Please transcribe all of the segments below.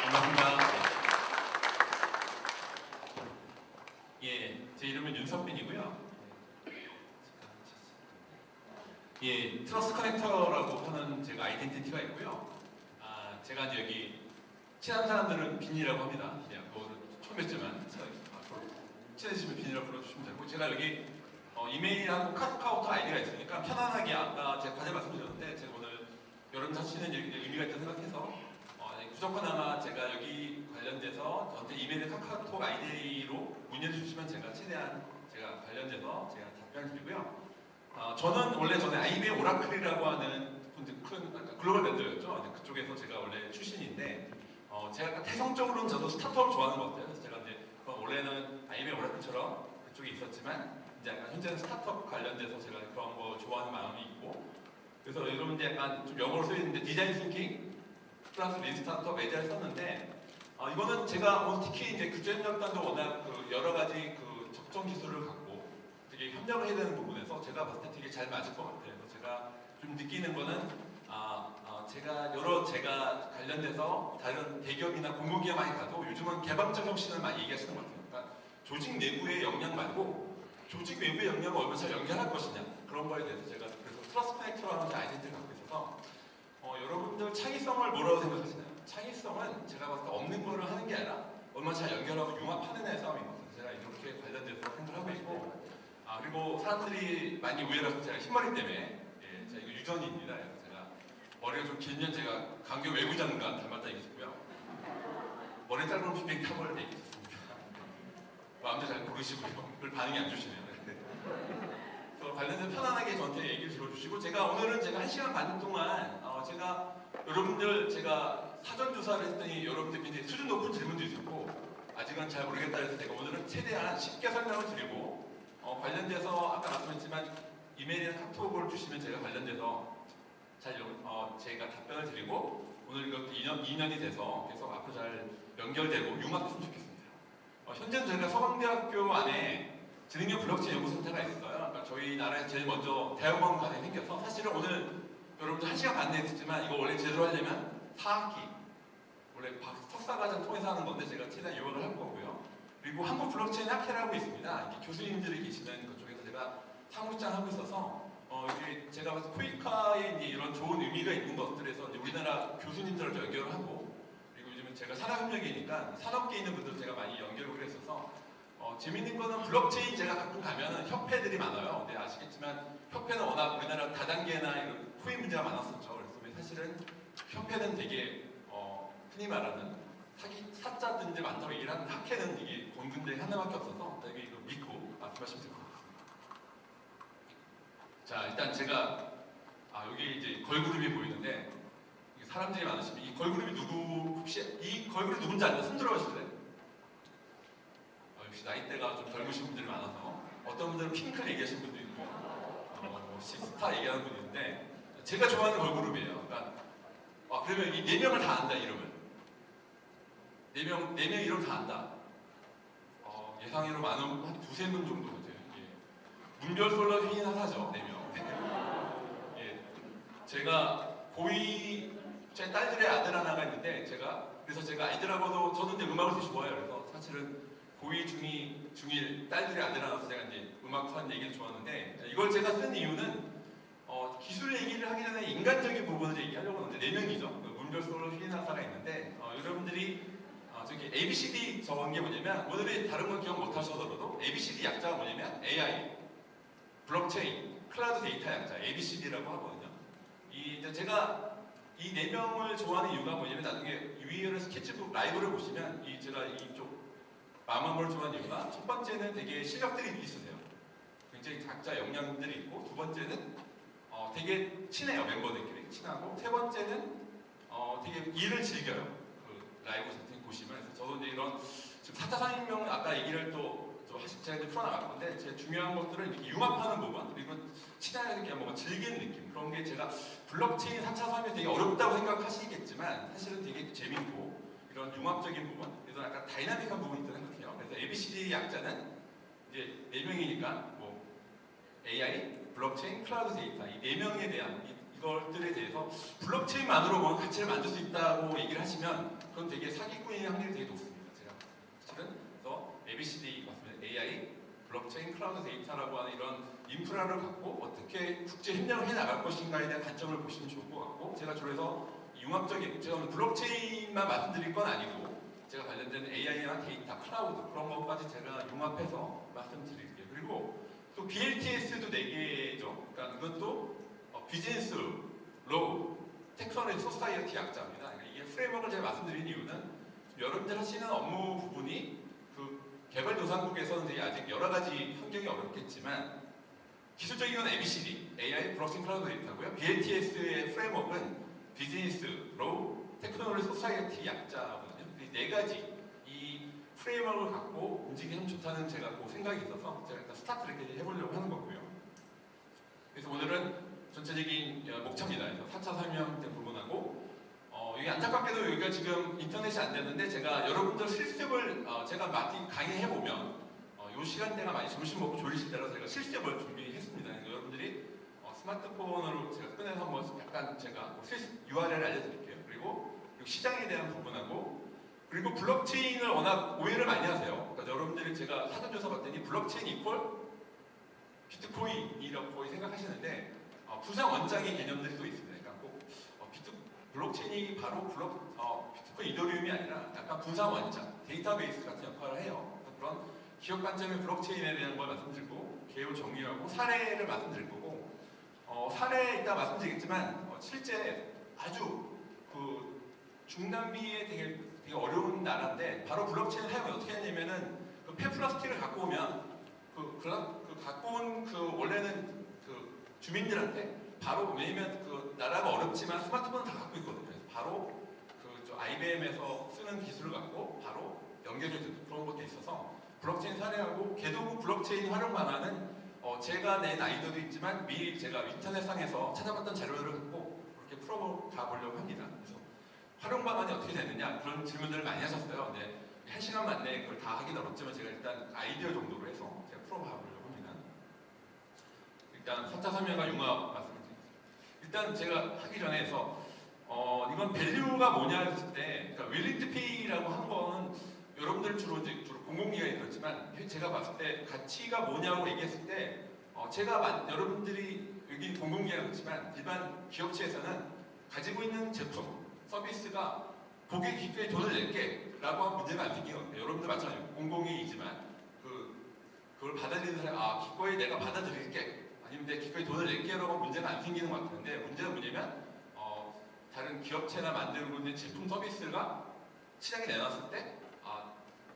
반갑습니다. 예, 제 이름은 윤석빈이고요. 예, 트러스트 커넥터라고 하는 제가 아이덴티티가 있고요. 제가 이제 여기 친한 사람들은 빈이라고 합니다. 그냥 그거를 처음 했지만 앞으로 친해지시면 빈이라고 불러주시면 되고, 제가 여기 이메일하고 카카오톡 아이디가 있으니까 편안하게 아까 제가 과제 말씀드렸는데 제가 오늘 여러분 자신은 의미가 있다고 생각해서 부족하나마 제가 여기 관련돼서 저한테 이메일 카카오톡 아이디로 문의해 주시면 제가 최대한 제가 관련돼서 제가 답변 드리고요. 저는 원래 전에 IBM 오라클이라고 하는 큰 글로벌 밴드였죠. 그쪽에서 제가 원래 출신인데 제가 약간 태성적으로는 저도 스타트업을 좋아하는 것 같아요. 그래서 제가 이제 원래는 IBM 오라클처럼 그쪽에 있었지만 이제 약간 현재는 스타트업 관련돼서 제가 그런 거 좋아하는 마음이 있고, 그래서 여러분들 약간 좀 영어로 쓰여있는데 디자인 싱킹 플러스 린 스타트업 에자일 썼는데 이거는 제가 오늘 특히 이제 규제협력단도 워낙 여러 가지 적정 기술을 갖고 되게 협력을 해야 되는 부분에서 제가 봤을 때 되게 잘 맞을 것 같아요. 그래서 제가 좀 느끼는 거는 제가 관련돼서 다른 대기업이나 공공기업 많이 가도 요즘은 개방적 혁신을 많이 얘기하시는 것 같아요. 그러니까 조직 내부의 역량 말고 조직 외부의 역량을 얼마나 잘 연결할 것이냐, 그런 거에 대해서 제가 그래서 트러스트 커넥터라는 아이덴티티를 갖고 있어서 여러분들 창의성을 뭐라고 생각하시나요? 창의성은 제가 봤을 때 없는 거를 하는 게 아니라 얼마나 잘 연결하고 융합하는 애의 싸움인 것 같아요. 제가 이렇게 관련돼서 생각하고 있고, 그리고 사람들이 많이 오해를 해서 제가 흰머리 때문에, 제가 이거 유전입니다. 제가 머리가 좀 길면 제가 강교 외부장관 닮았다 얘기했고요. 머리 짧은 비백 타버를 얘기했습니다. 마음대로 잘 고르시고요. 별 반응이 안 주시네요. 그래서 관련해서 편안하게 저한테 얘기를 들어주시고, 제가 오늘은 제가 1시간 반 동안 제가 여러분들 제가 사전 조사를 했더니 여러분들 굉장히 수준 높은 질문도 있었고 아직은 잘 모르겠다 해서 제가 오늘은 최대한 쉽게 설명을 드리고 관련돼서 아까 말씀했지만 이메일이나 카톡을 주시면 제가 관련돼서 제가 답변을 드리고 오늘 이것도 2년이 돼서 계속 앞으로 잘 연결되고 융합됐으면 좋겠습니다. 현재는 저희가 서강대학교 안에 지능력 블록체인 연구센터가 있어요. 그러니까 저희 나라에서 제일 먼저 대학원 과정이 생겨서 사실은 오늘 여러분들 1시간 반 내에 했지만 이거 원래 제대로 하려면 4학기 원래 석사과정 통해서 하는 건데 제가 최대한 요약을 할 거고요. 그리고 한국 블록체인 학회라고 있습니다. 이게 교수님들이 계시는 그쪽에서 제가 사무장 하고 있어서 이게 제가 봐서 코이카에 이제 이런 좋은 의미가 있는 것들에서 이제 우리나라 교수님들을 연결을 하고, 그리고 요즘은 제가 산업협력이니까 산업계에 있는 분들 제가 많이 연결을 했어서 재밌는 거는 블록체인 제가 가끔 가면은 협회들이 많아요. 근데 아시겠지만 협회는 워낙 우리나라 다단계나 이런 후임 문제가 많았었죠. 그래서 사실은 협회는 되게 흔히 말하는 사자들이 많다고 얘기를 하는 학회는 이게 공군대 하나밖에 없어서 되게 이거 믿고 말씀하시면 될 것 같습니다. 자, 일단 제가 여기 이제 걸그룹이 보이는데 사람들이 많으시면 이 걸그룹이 혹시 이 걸그룹이 누군지 알죠? 손 들어보실래요? 역시 나이대가 좀 젊으신 분들이 많아서 어떤 분들은 핑클 얘기하시는 분도 있고 시스타 얘기하는 분이 있는데 제가 좋아하는 걸그룹이에요. 그러니까 그러면 이 4명을 다 안다 이러면 4명 이름 다 안다. 예상외로 많은 한 2~3분 정도 돼요. 문별솔로 휘인하사죠. 4명. 예, 제가 고2 제 딸들의 아들 하나가 있는데 그래서 제가 아이들하고도 저도 이제 음악을 되게 좋아해요. 그래서 사실은 고2, 중2, 중1 딸들의 아들 하나서 제가 이제 음악하는 얘기를 좋아하는데 이걸 제가 쓴 이유는 기술 얘기를 하기 전에 인간적인 부분을 얘기하려고 하는데 4명이죠. 문별솔로 휘인하사가 있는데 여러분들이 저기 ABCD 적은 게 뭐냐면 오늘은 다른 건 기억 못 하셔더라도 ABCD 약자가 뭐냐면 AI, 블록체인, 클라우드 데이터 약자 ABCD라고 하거든요. 이제 제가 이 4명을 좋아하는 이유가 뭐냐면 나중에 위에를 스케치북 라이브를 보시면 제가 이쪽 마마무를 좋아하는 이유가 첫 번째는 되게 실력들이 있으세요. 굉장히 각자 역량들이 있고, 두 번째는 되게 친해요. 멤버들끼리 친하고, 세 번째는 되게 일을 즐겨요. 라이브 세팅 보시면. 그래서 저도 이제 이런 지금 4차 산업혁명 아까 얘기를 제가 이제 풀어나갈 건데 제일 중요한 것들은 이렇게 융합하는 부분, 그리고 친하게 뭔가 즐기는 느낌, 그런 게 제가 블록체인 4차 산업이 되게 어렵다고 생각하시겠지만 사실은 되게 재밌고 이런 융합적인 부분, 그래서 약간 다이나믹한 부분이 있다고 생각해요. 그래서 ABCD 약자는 이제 4명이니까 뭐 AI, 블록체인, 클라우드 데이터 이 4명에 대한 이 이것들에 대해서 블록체인만으로 뭐 가치를 만들 수 있다고 얘기를 하시면 그건 되게 사기꾼의 확률이 되게 높습니다. 제가 사실은 그래서 ABCD 맞습니다. AI, 블록체인, 클라우드 데이터라고 하는 이런 인프라를 갖고 어떻게 국제 협력을 해 나갈 것인가에 대한 관점을 보시면 좋을 것 같고, 제가 주로 해서 융합적인, 제가 오늘 블록체인만 말씀드릴 건 아니고 제가 관련된 AI나 데이터, 클라우드 그런 것까지 제가 융합해서 말씀드릴게요. 그리고 또 BLTS도 4개죠. 그러니까 이것도 비즈니스, 로우, 테크놀로지, 소사이어티 약자입니다. 그러니까 이게 프레임워크를 제가 말씀드린 이유는 여러분들 하시는 업무 부분이 그 개발도상국에서는 아직 여러 가지 환경이 어렵겠지만 기술적인 건 ABCD, AI, 블록체인, 클라우드 데이터고요. BLTS의 프레임워크는 비즈니스, 로우, 테크놀로지, 소사이어티 약자거든요. 이 4가지 이 프레임워크를 갖고 움직이면 좋다는 제가 그 생각이 있어서 제가 일단 스타트를 이렇게 해보려고 하는 거고요. 그래서 오늘은 전체적인 목차입니다. 그래서 4차 설명 때 부분하고 이게 안타깝게도 여기가 지금 인터넷이 안 되는데 제가 여러분들 실습을 제가 많이 강의해보면 이 시간대가 많이 점심 먹고 졸리실 때라서 제가 실습을 준비했습니다. 그래서 여러분들이 스마트폰으로 제가 꺼내서 한번 약간 제가 실습 URL 알려드릴게요. 그리고 시장에 대한 부분하고, 그리고 블록체인을 워낙 오해를 많이 하세요. 그러니까 여러분들이 제가 사전조사 봤더니 블록체인 이퀄 비트코인이라고 거의 생각하시는데 부상 원장의 개념들이 또 있습니다. 그러니까 꼭 블록체인이 바로 비트코인 이더리움이 아니라 약간 분산 원장, 데이터베이스 같은 역할을 해요. 그런 기업 관점의 블록체인에 대한 걸 말씀드리고 개요 정리하고 사례를 말씀드릴 거고, 사례 이따 말씀드리겠지만 실제 아주 그 중단비에 되게 어려운 나라인데 바로 블록체인 사용을 어떻게 하냐면은 그 폐플라스틱을 갖고 오면 갖고 온 원래는 그 주민들한테 바로, 왜냐면 그 나라가 어렵지만 스마트폰을 다 갖고 있거든요. 그래서 바로 IBM에서 쓰는 기술을 갖고 바로 연결해주는 그런 것도 있어서 블록체인 사례하고 개도국 블록체인 활용 방안은 제가 낸 아이디어도 있지만 미리 제가 인터넷상에서 찾아봤던 자료를 갖고 그렇게 풀어가 보려고 합니다. 그래서 활용 방안이 어떻게 되느냐 그런 질문들을 많이 하셨어요. 근데 1시간 내에 그걸 다 하기는 어렵지만 제가 일단 아이디어 정도로 해서 제가 풀어가 보려고 합니다. 일단 4차 설명과 융합 말씀드리겠습니다. 일단 제가 하기 전에 해서 이건 밸류가 뭐냐 했을 때, 그러니까 윌링 투 페이라고 한 거는 여러분들 주로 공공기관이 그렇지만 제가 봤을 때 가치가 뭐냐고 얘기했을 때 제가 여러분들이 여기 공공기관 그렇지만 일반 기업체에서는 가지고 있는 제품, 서비스가 고객 기꺼이 돈을 낼게 라고 하면 문제가 안 생기거든요. 여러분들 마찬가지로 공공이지만 그걸 받아들이는 사람이 기꺼이 내가 받아들일게, 아니면 내 기꺼이 돈을 낼게 라고 하면 문제가 안 생기는 것 같은데, 문제는 뭐냐면 다른 기업체나 만들고 있는 제품 서비스가 시장에 내놨을 때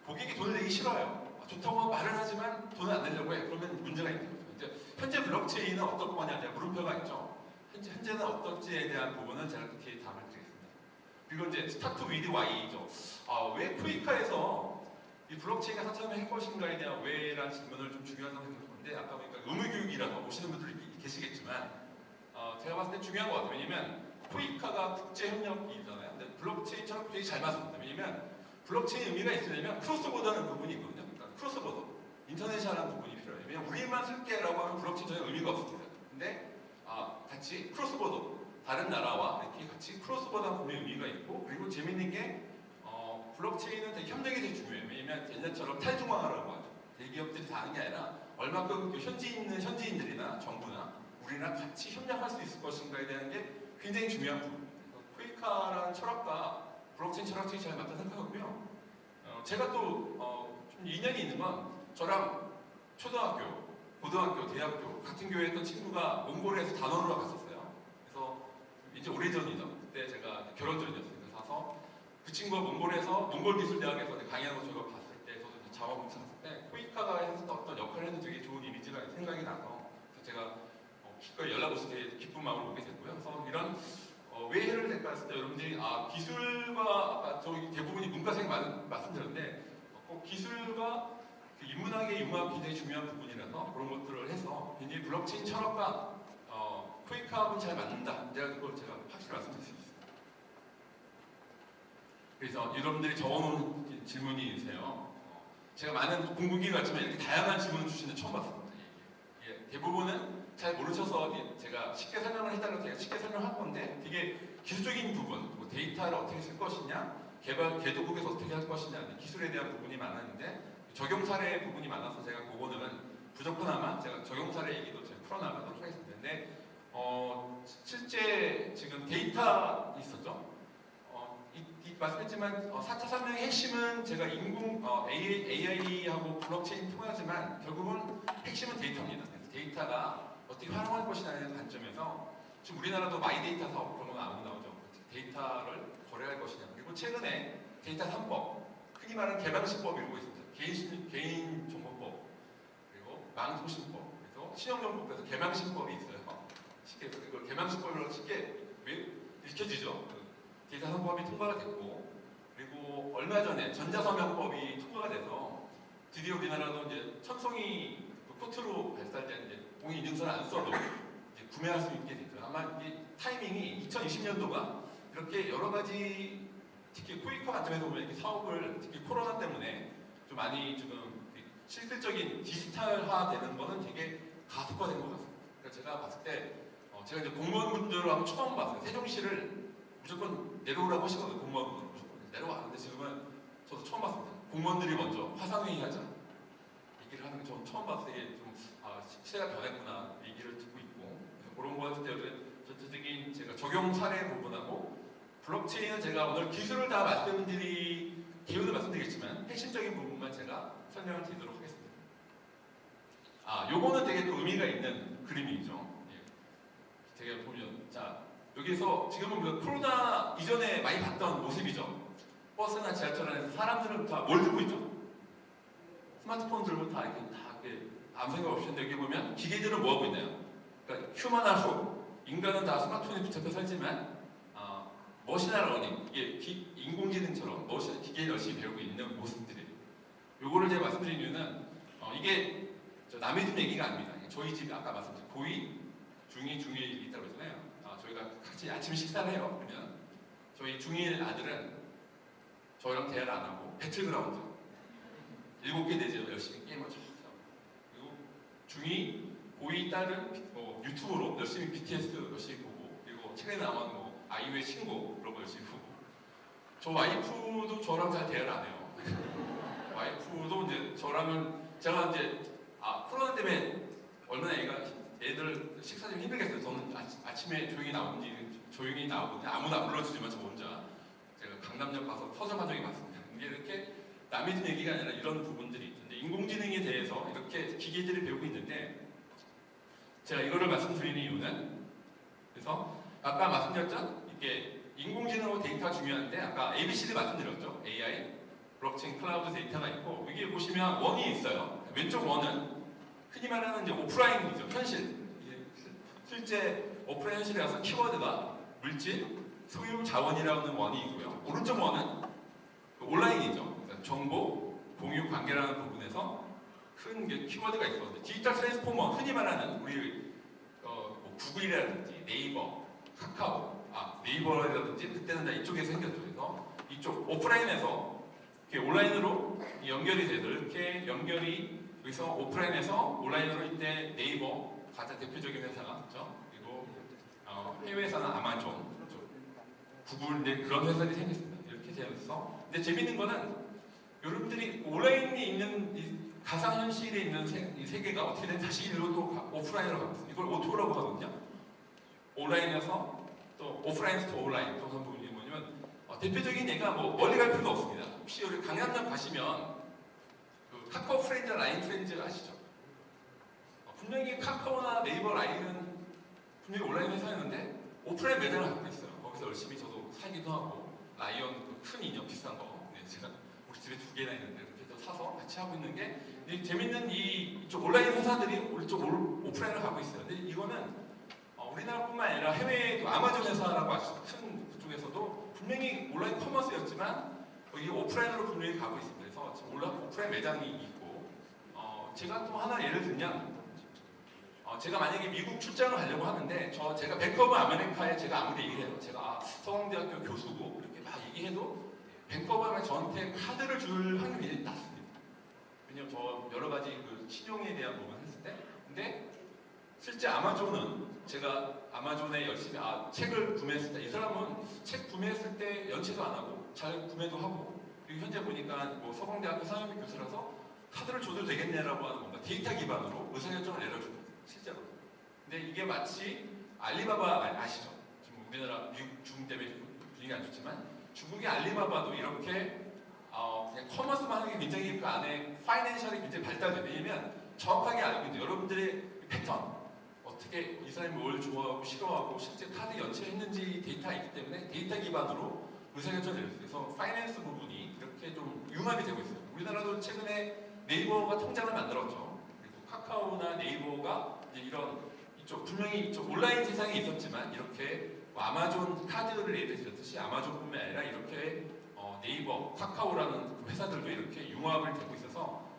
고객이 돈을 내기 싫어요. 좋다고 말은 하지만 돈을 안 내려고 해. 그러면 문제가 있는 거죠. 이제 현재 블록체인은 어떤 거냐, 제가 물음표가 있죠. 현재는 어떨지에 대한 부분은 제가 뒤에 답을 드리겠습니다. 그리고 이제 스타트 위드 Y죠. 왜 쿠이카에서 이 블록체인과 사참을 할 것인가에 대한 왜라는 질문을 좀 중요하다고 생각하는데, 아까 보니까 의무교육이라서 오시는 분들이 계시겠지만 제가 봤을 때 중요한 것 같아요. 왜냐면 쿠이카가 국제협력이잖아요. 근데 블록체인처럼 되게 잘 맞습니다. 왜냐면 블록체인 의미가 있으려면 크로스보더는 부분이 있거든요. 그러니까 크로스보더, 인터내셔널한 부분이 필요해요. 왜냐면 우리만 쓸게라고 하면 블록체인 전혀 의미가 없습니다. 근데 같이 크로스보더, 다른 나라와 이렇게 같이 크로스보더한 부분의 의미가 있고, 그리고 재밌는 게 블록체인은 되게 협력이 되게 중요해요. 왜냐면 옛날처럼 탈중앙화라고 하죠. 대기업들이 다 하는 게 아니라 얼마큼 현지에 있는 현지인들이나 정부나 우리랑 같이 협력할 수 있을 것인가에 대한 게 굉장히 중요한 부분입니다. 쿠이카라는 철학과 블록체인 철학이 잘 맞다 생각하고요. 제가 또 좀 인연이 있는 건 저랑 초등학교, 고등학교, 대학교 같은 교회에 있던 친구가 몽골에서 단원으로 갔었어요. 그래서 이제 오래전이죠. 그때 제가 결혼 전이었어요. 그래서 가서 그 친구가 몽골기술대학에서 강의하는 거 제가 봤을 때, 저도 자원봉사 했을 때 쿠이카가 했었던 어떤 역할을 해도 되게 좋은 이미지가 생각이 나서 제가 기꺼이 연락 오셔서 되게 기쁜 마음으로 오게 됐고요. 그래서 이런 왜 해를 될까 했을 때 여러분들이 기술과 아까 저희 대부분이 문과생 말씀드렸는데 꼭 기술과 인문학의 융합이 굉장히 중요한 부분이라서 그런 것들을 해서 굉장히 블록체인 철학과 쿠이카하고는 잘 맞는다. 그걸 제가 확실히 말씀드릴 수 있습니다. 그래서 여러분들이 적어놓은 질문이세요. 제가 많은 공부기 같지만 이렇게 다양한 질문을 주시는 처음 봤습니다. 대부분은 잘 모르셔서 제가 쉽게 설명을 해달라고 제가 쉽게 설명할 건데 되게 기술적인 부분, 뭐 데이터를 어떻게 쓸 것이냐, 개도국에서 어떻게 할 것이냐, 기술에 대한 부분이 많았는데 적용 사례 부분이 많아서 제가 그거는 부족하나마 제가 적용 사례 얘기도 제가 풀어나가도록 하겠습니다. 근데 실제 지금 데이터 있었죠? 말씀했지만 4차 산업의 핵심은 제가 AI하고 블록체인 통하지만 결국은 핵심은 데이터입니다. 데이터가 어떻게 활용할 것이냐는 관점에서 지금 우리나라도 마이데이터 사업 그런 건 아무나 나오죠. 데이터를 거래할 것이냐. 그리고 최근에 데이터 3법, 흔히 말하는 개방신법 이러고 있습니다. 개인정보법, 그리고 망통신법, 그래서 신용정보법에서 개방신법이 있어요. 쉽게 그걸 개방신법이라고 쉽게 익혀지죠. 데이터 3법이 통과가 됐고, 그리고 얼마 전에 전자서명법이 통과가 돼서 드디어 우리나라도 이제 첨성이 코트로 발달된 이제 공인인증서를 안 써도 이제 구매할 수 있게 됐죠. 아마 이 타이밍이 2020년도가 이렇게 여러 가지 특히 코이커 관점에서 보면 이렇게 사업을 특히 코로나 때문에 좀 많이 지금 실질적인 디지털화되는 거는 되게 가속화된 것 같습니다. 그러니까 제가 봤을 때 제가 이제 공무원분들하고 처음 봤어요. 세종시를 무조건 내려오라고 하시거든요. 공무원분들 무조건 내려왔는데 지금은 저도 처음 봤습니다. 공무원들이 먼저 화상회의 하자 얘기를 하는 게 저는 처음 봤을 때 좀 시대가 변했구나 얘기를 듣고 있고, 그래서 그런 거 같을 때 전체적인 제가 적용 사례 부분하고 블록체인은 제가 오늘 기술을 다 기술을 말씀드리겠지만 핵심적인 부분만 제가 설명을 드리도록 하겠습니다. 요거는 되게 또 의미가 있는 그림이죠. 예. 되게 보면 여기서 지금은 그 코로나 이전에 많이 봤던 모습이죠. 버스나 지하철 안에서 사람들은 다 뭘 들고 있죠? 스마트폰 들고 다 이렇게 아무 생각 없이 했는데 여기 보면 기계들은 뭐 하고 있나요? 그러니까 휴먼하고 인간은 다 스마트폰에 붙잡혀 살지만 머신 러닝, 이게 인공지능처럼 기계를 열심히 배우고 있는 모습들이에요. 요거를 제가 말씀드린 이유는 이게 남의 집 얘기가 아닙니다. 저희 집 아까 말씀드린 고2, 중2, 중1 있다고 했잖아요. 저희가 같이 아침 식사를 해요. 그러면 저희 중1 아들은 저희랑 대화를 안 하고 배틀그라운드 7개 대지로 열심히 게임을 쳐. 그리고 중2, 고2 딸은 유튜브로 열심히 BTS 열심히 보고, 그리고 최근에 나온 아이유의 친구 그런 거 열심히 보고. 저 와이프도 저랑 잘 대화를 안 해요. 와이프도 이제 저랑은 제가 이제 코로나 때문에 얼마나 애들 식사 좀 힘들겠어요. 저는 아침에 조용히 나오거든요. 아무도 안 불러주지만 저 혼자 제가 강남역 가서 서점한 적이 많습니다. 이게 이렇게 남의 집 얘기가 아니라 이런 부분들이 있는데 인공지능에 대해서 이렇게 기계들이 배우고 있는데 제가 이거를 말씀드리는 이유는 그래서 아까 말씀드렸죠? 이게 인공지능하고 데이터가 중요한데 아까 ABCD 말씀드렸죠? AI, 블록체인, 클라우드 데이터가 있고 여기 보시면 원이 있어요. 왼쪽 원은 흔히 말하는 이제 오프라인이죠. 현실. 실제 오프라인 현실에 가서 키워드가 물질, 소유, 자원이라는 원이 있고요. 오른쪽 원은 온라인이죠. 그러니까 정보, 공유, 관계라는 부분에서 큰 키워드가 있거든요. 디지털 트랜스포머, 흔히 말하는 우리 구글이라든지 네이버, 카카오, 네이버라든지 그때는 다 이쪽에서 생겼죠. 그래서 이쪽 오프라인에서 이렇게 온라인으로 연결이 돼서 이렇게 연결이 여기서 오프라인에서 온라인으로 이때 네이버 가장 대표적인 회사가 그렇죠? 그리고 해외 회사는 아마존, 구글 그런 회사들이 생겼습니다. 이렇게 되어서 근데 재밌는 거는 여러분들이 온라인에 있는 이 가상현실에 있는 이 세계가 어떻게 되면 다시 일로 또 오프라인으로 가고 있어요. 이걸 오토라고 하거든요. 온라인에서 또 오프라인에서 또 온라인 또 그런 부분이 뭐냐면 대표적인 예가 뭐 멀리 갈 필요도 없습니다. 혹시 여기 강남역 가시면 그 카카오 프렌즈, 라인 프렌즈 아시죠? 분명히 카카오나 네이버 라인은 분명히 온라인 회사였는데 오프라인 매장을 갖고 있어요. 거기서 열심히 저도 살기도 하고 라이언 그 큰 인형 비싼 거 제가 우리 집에 2개나 있는데 이렇게 또 사서 같이 하고 있는 게 재밌는 이쪽 온라인 회사들이 이쪽 오프라인을 가고 있어요. 근데 이거는 우리나라뿐만 아니라 해외 아마존 회사라고 아시죠? 큰 그쪽에서도 분명히 온라인 커머스였지만 이 오프라인으로 분명히 가고 있습니다. 그래서 지금 오프라인 매장이 있고 제가 또 하나 예를 들면 제가 만약에 미국 출장을 가려고 하는데 제가 뱅크 오브 아메리카에 제가 아무리 얘기해요. 제가 서강대학교 교수고 이렇게 막 얘기해도 뱅크 오브 아메리카 저한테 카드를 줄 확률이 낮습니다. 왜냐면 저 여러 가지 그 신용에 대한 부분을 했을 때 근데 실제 아마존은 제가 아마존에 열심히 책을 구매했을 때 이 사람은 책 구매했을 때 연체도 안 하고 잘 구매도 하고 그리고 현재 보니까 뭐 서강대학교 상임위 교수라서 카드를 줘도 되겠네라고 하는 뭔가 데이터 기반으로 의사결정을 내려줍니다. 실제로. 근데 이게 마치 알리바바 아시죠? 지금 우리나라 미국 중국 때문에 분위기가 안 좋지만 중국의 알리바바도 이렇게 그냥 커머스만 하는 게 굉장히 그 안에 파이낸셜이 굉장히 발달돼요. 왜냐면 정확하게 알고 있는데 여러분들의 패턴 어떻게 이 사람이 뭘 좋아하고 싫어하고 실제 카드 연체했는지 데이터가 있기 때문에 데이터 기반으로 의사결정을 내렸어요. 그래서 파이낸스 부분이 이렇게 좀 융합이 되고 있어요. 우리나라도 최근에 네이버가 통장을 만들었죠. 그리고 카카오나 네이버가 이제 이런 이쪽 분명히 이쪽 온라인 세상에 있었지만 이렇게 아마존 카드를 예를 들었듯이 아마존뿐만 아니라 이렇게 네이버, 카카오라는 그 회사들도 이렇게 융합을 되고 있어서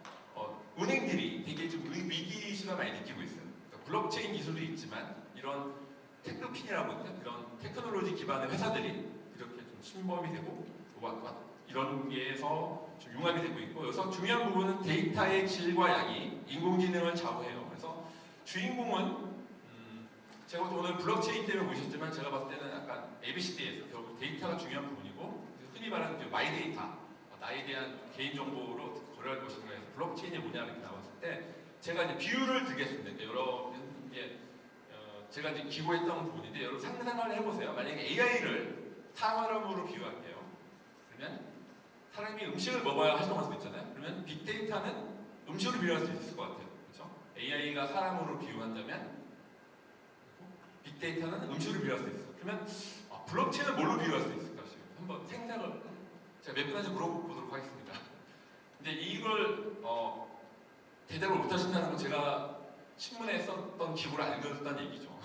은행들이 되게 좀 위기의식을 많이 느끼고 있어요. 그러니까 블록체인 기술도 있지만 이런 테크핀이라고 하는 그런 테크놀로지 기반의 회사들이 이렇게 좀 침범이 되고 이런 게에서 좀 융합이 되고 있고 여기서 중요한 부분은 데이터의 질과 양이 인공지능을 좌우해요. 그래서 주인공은 제가 오늘 블록체인 때문에 보셨지만 제가 봤을 때는 약간 ABCD에서 결국 데이터가 중요한 부분이고 흔히 말하는 그 마이 데이터 나에 대한 개인정보로 거래할 것인가 해서 블록체인이 뭐냐 이렇게 나왔을 때 제가 이제 비유를 드리겠습니다. 여러분 이게 제가 이제 기고했던 부분인데 여러분 상상을 해보세요. 만약에 AI를 사람으로 비유할게요. 그러면 사람이 음식을 먹어야 활동할 수 있잖아요. 그러면 빅데이터는 음식으로 비유할 수 있을 것 같아요. 그렇죠? AI가 사람으로 비유한다면 빅데이터는 음식으로 비유할 수 있어요. 그러면 블록체인은 뭘로 비유할 수 있을까? 한번 생각을 제가 몇 분한테 물어보도록 하겠습니다. 근데 이걸 대답을 못하신다는 건 제가 신문에 썼던 기고를 안 읽었다는 얘기죠.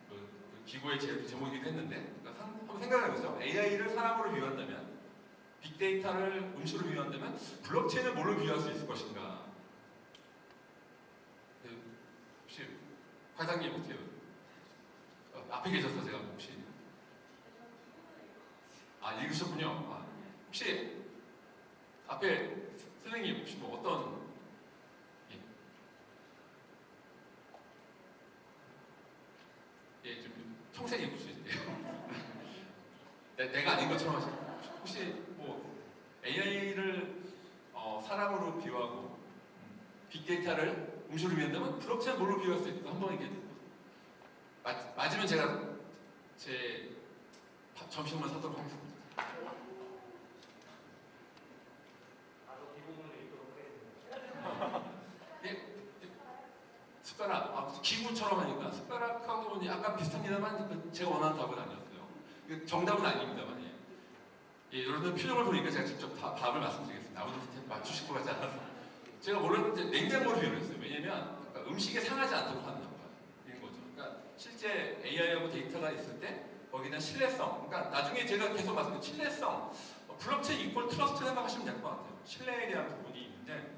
그 기고의 제목이기도 했는데 그러니까 한번 생각해보세요. AI를 사람으로 비유한다면 빅데이터를 음식으로 비유한다면 블록체인을 뭘로 비유할 수 있을 것인가? 혹시 과장님 어떻게 앞에 계셔서 제가 혹시 읽으셨군요. 혹시 앞에 선생님 혹시 뭐 어떤 좀 청생이 입으시대요. 내가 아닌 것처럼 하시는 혹시 뭐 AI를 사람으로 비유하고 빅데이터를 음식으로 비유한다면 블록체인 뭘로 비유할 수 있을까? 한번 이렇게 맞으면 제가 제 점심만 사도록 하겠습니다. 숟가락, 기구처럼 하니까 숟가락하고 약간 비슷합니다만 제가 원하는 답은 아니었어요. 정답은 아닙니다만 여러분들 표정을 보니까 제가 직접 답을 말씀드리겠습니다. 아무도 맞추실 것 같지 않아서 제가 모르는데 냉장고를 비유를 했어요. 왜냐면 음식이 상하지 않도록 하는 이런 거죠. 그러니까 실제 AI하고 데이터가 있을 때 거기에 대한 신뢰성, 그러니까 나중에 제가 계속 말씀드린 신뢰성, 블록체인 이퀄 트러스트 생각하시면 될 것 같아요. 신뢰에 대한 부분이 있는데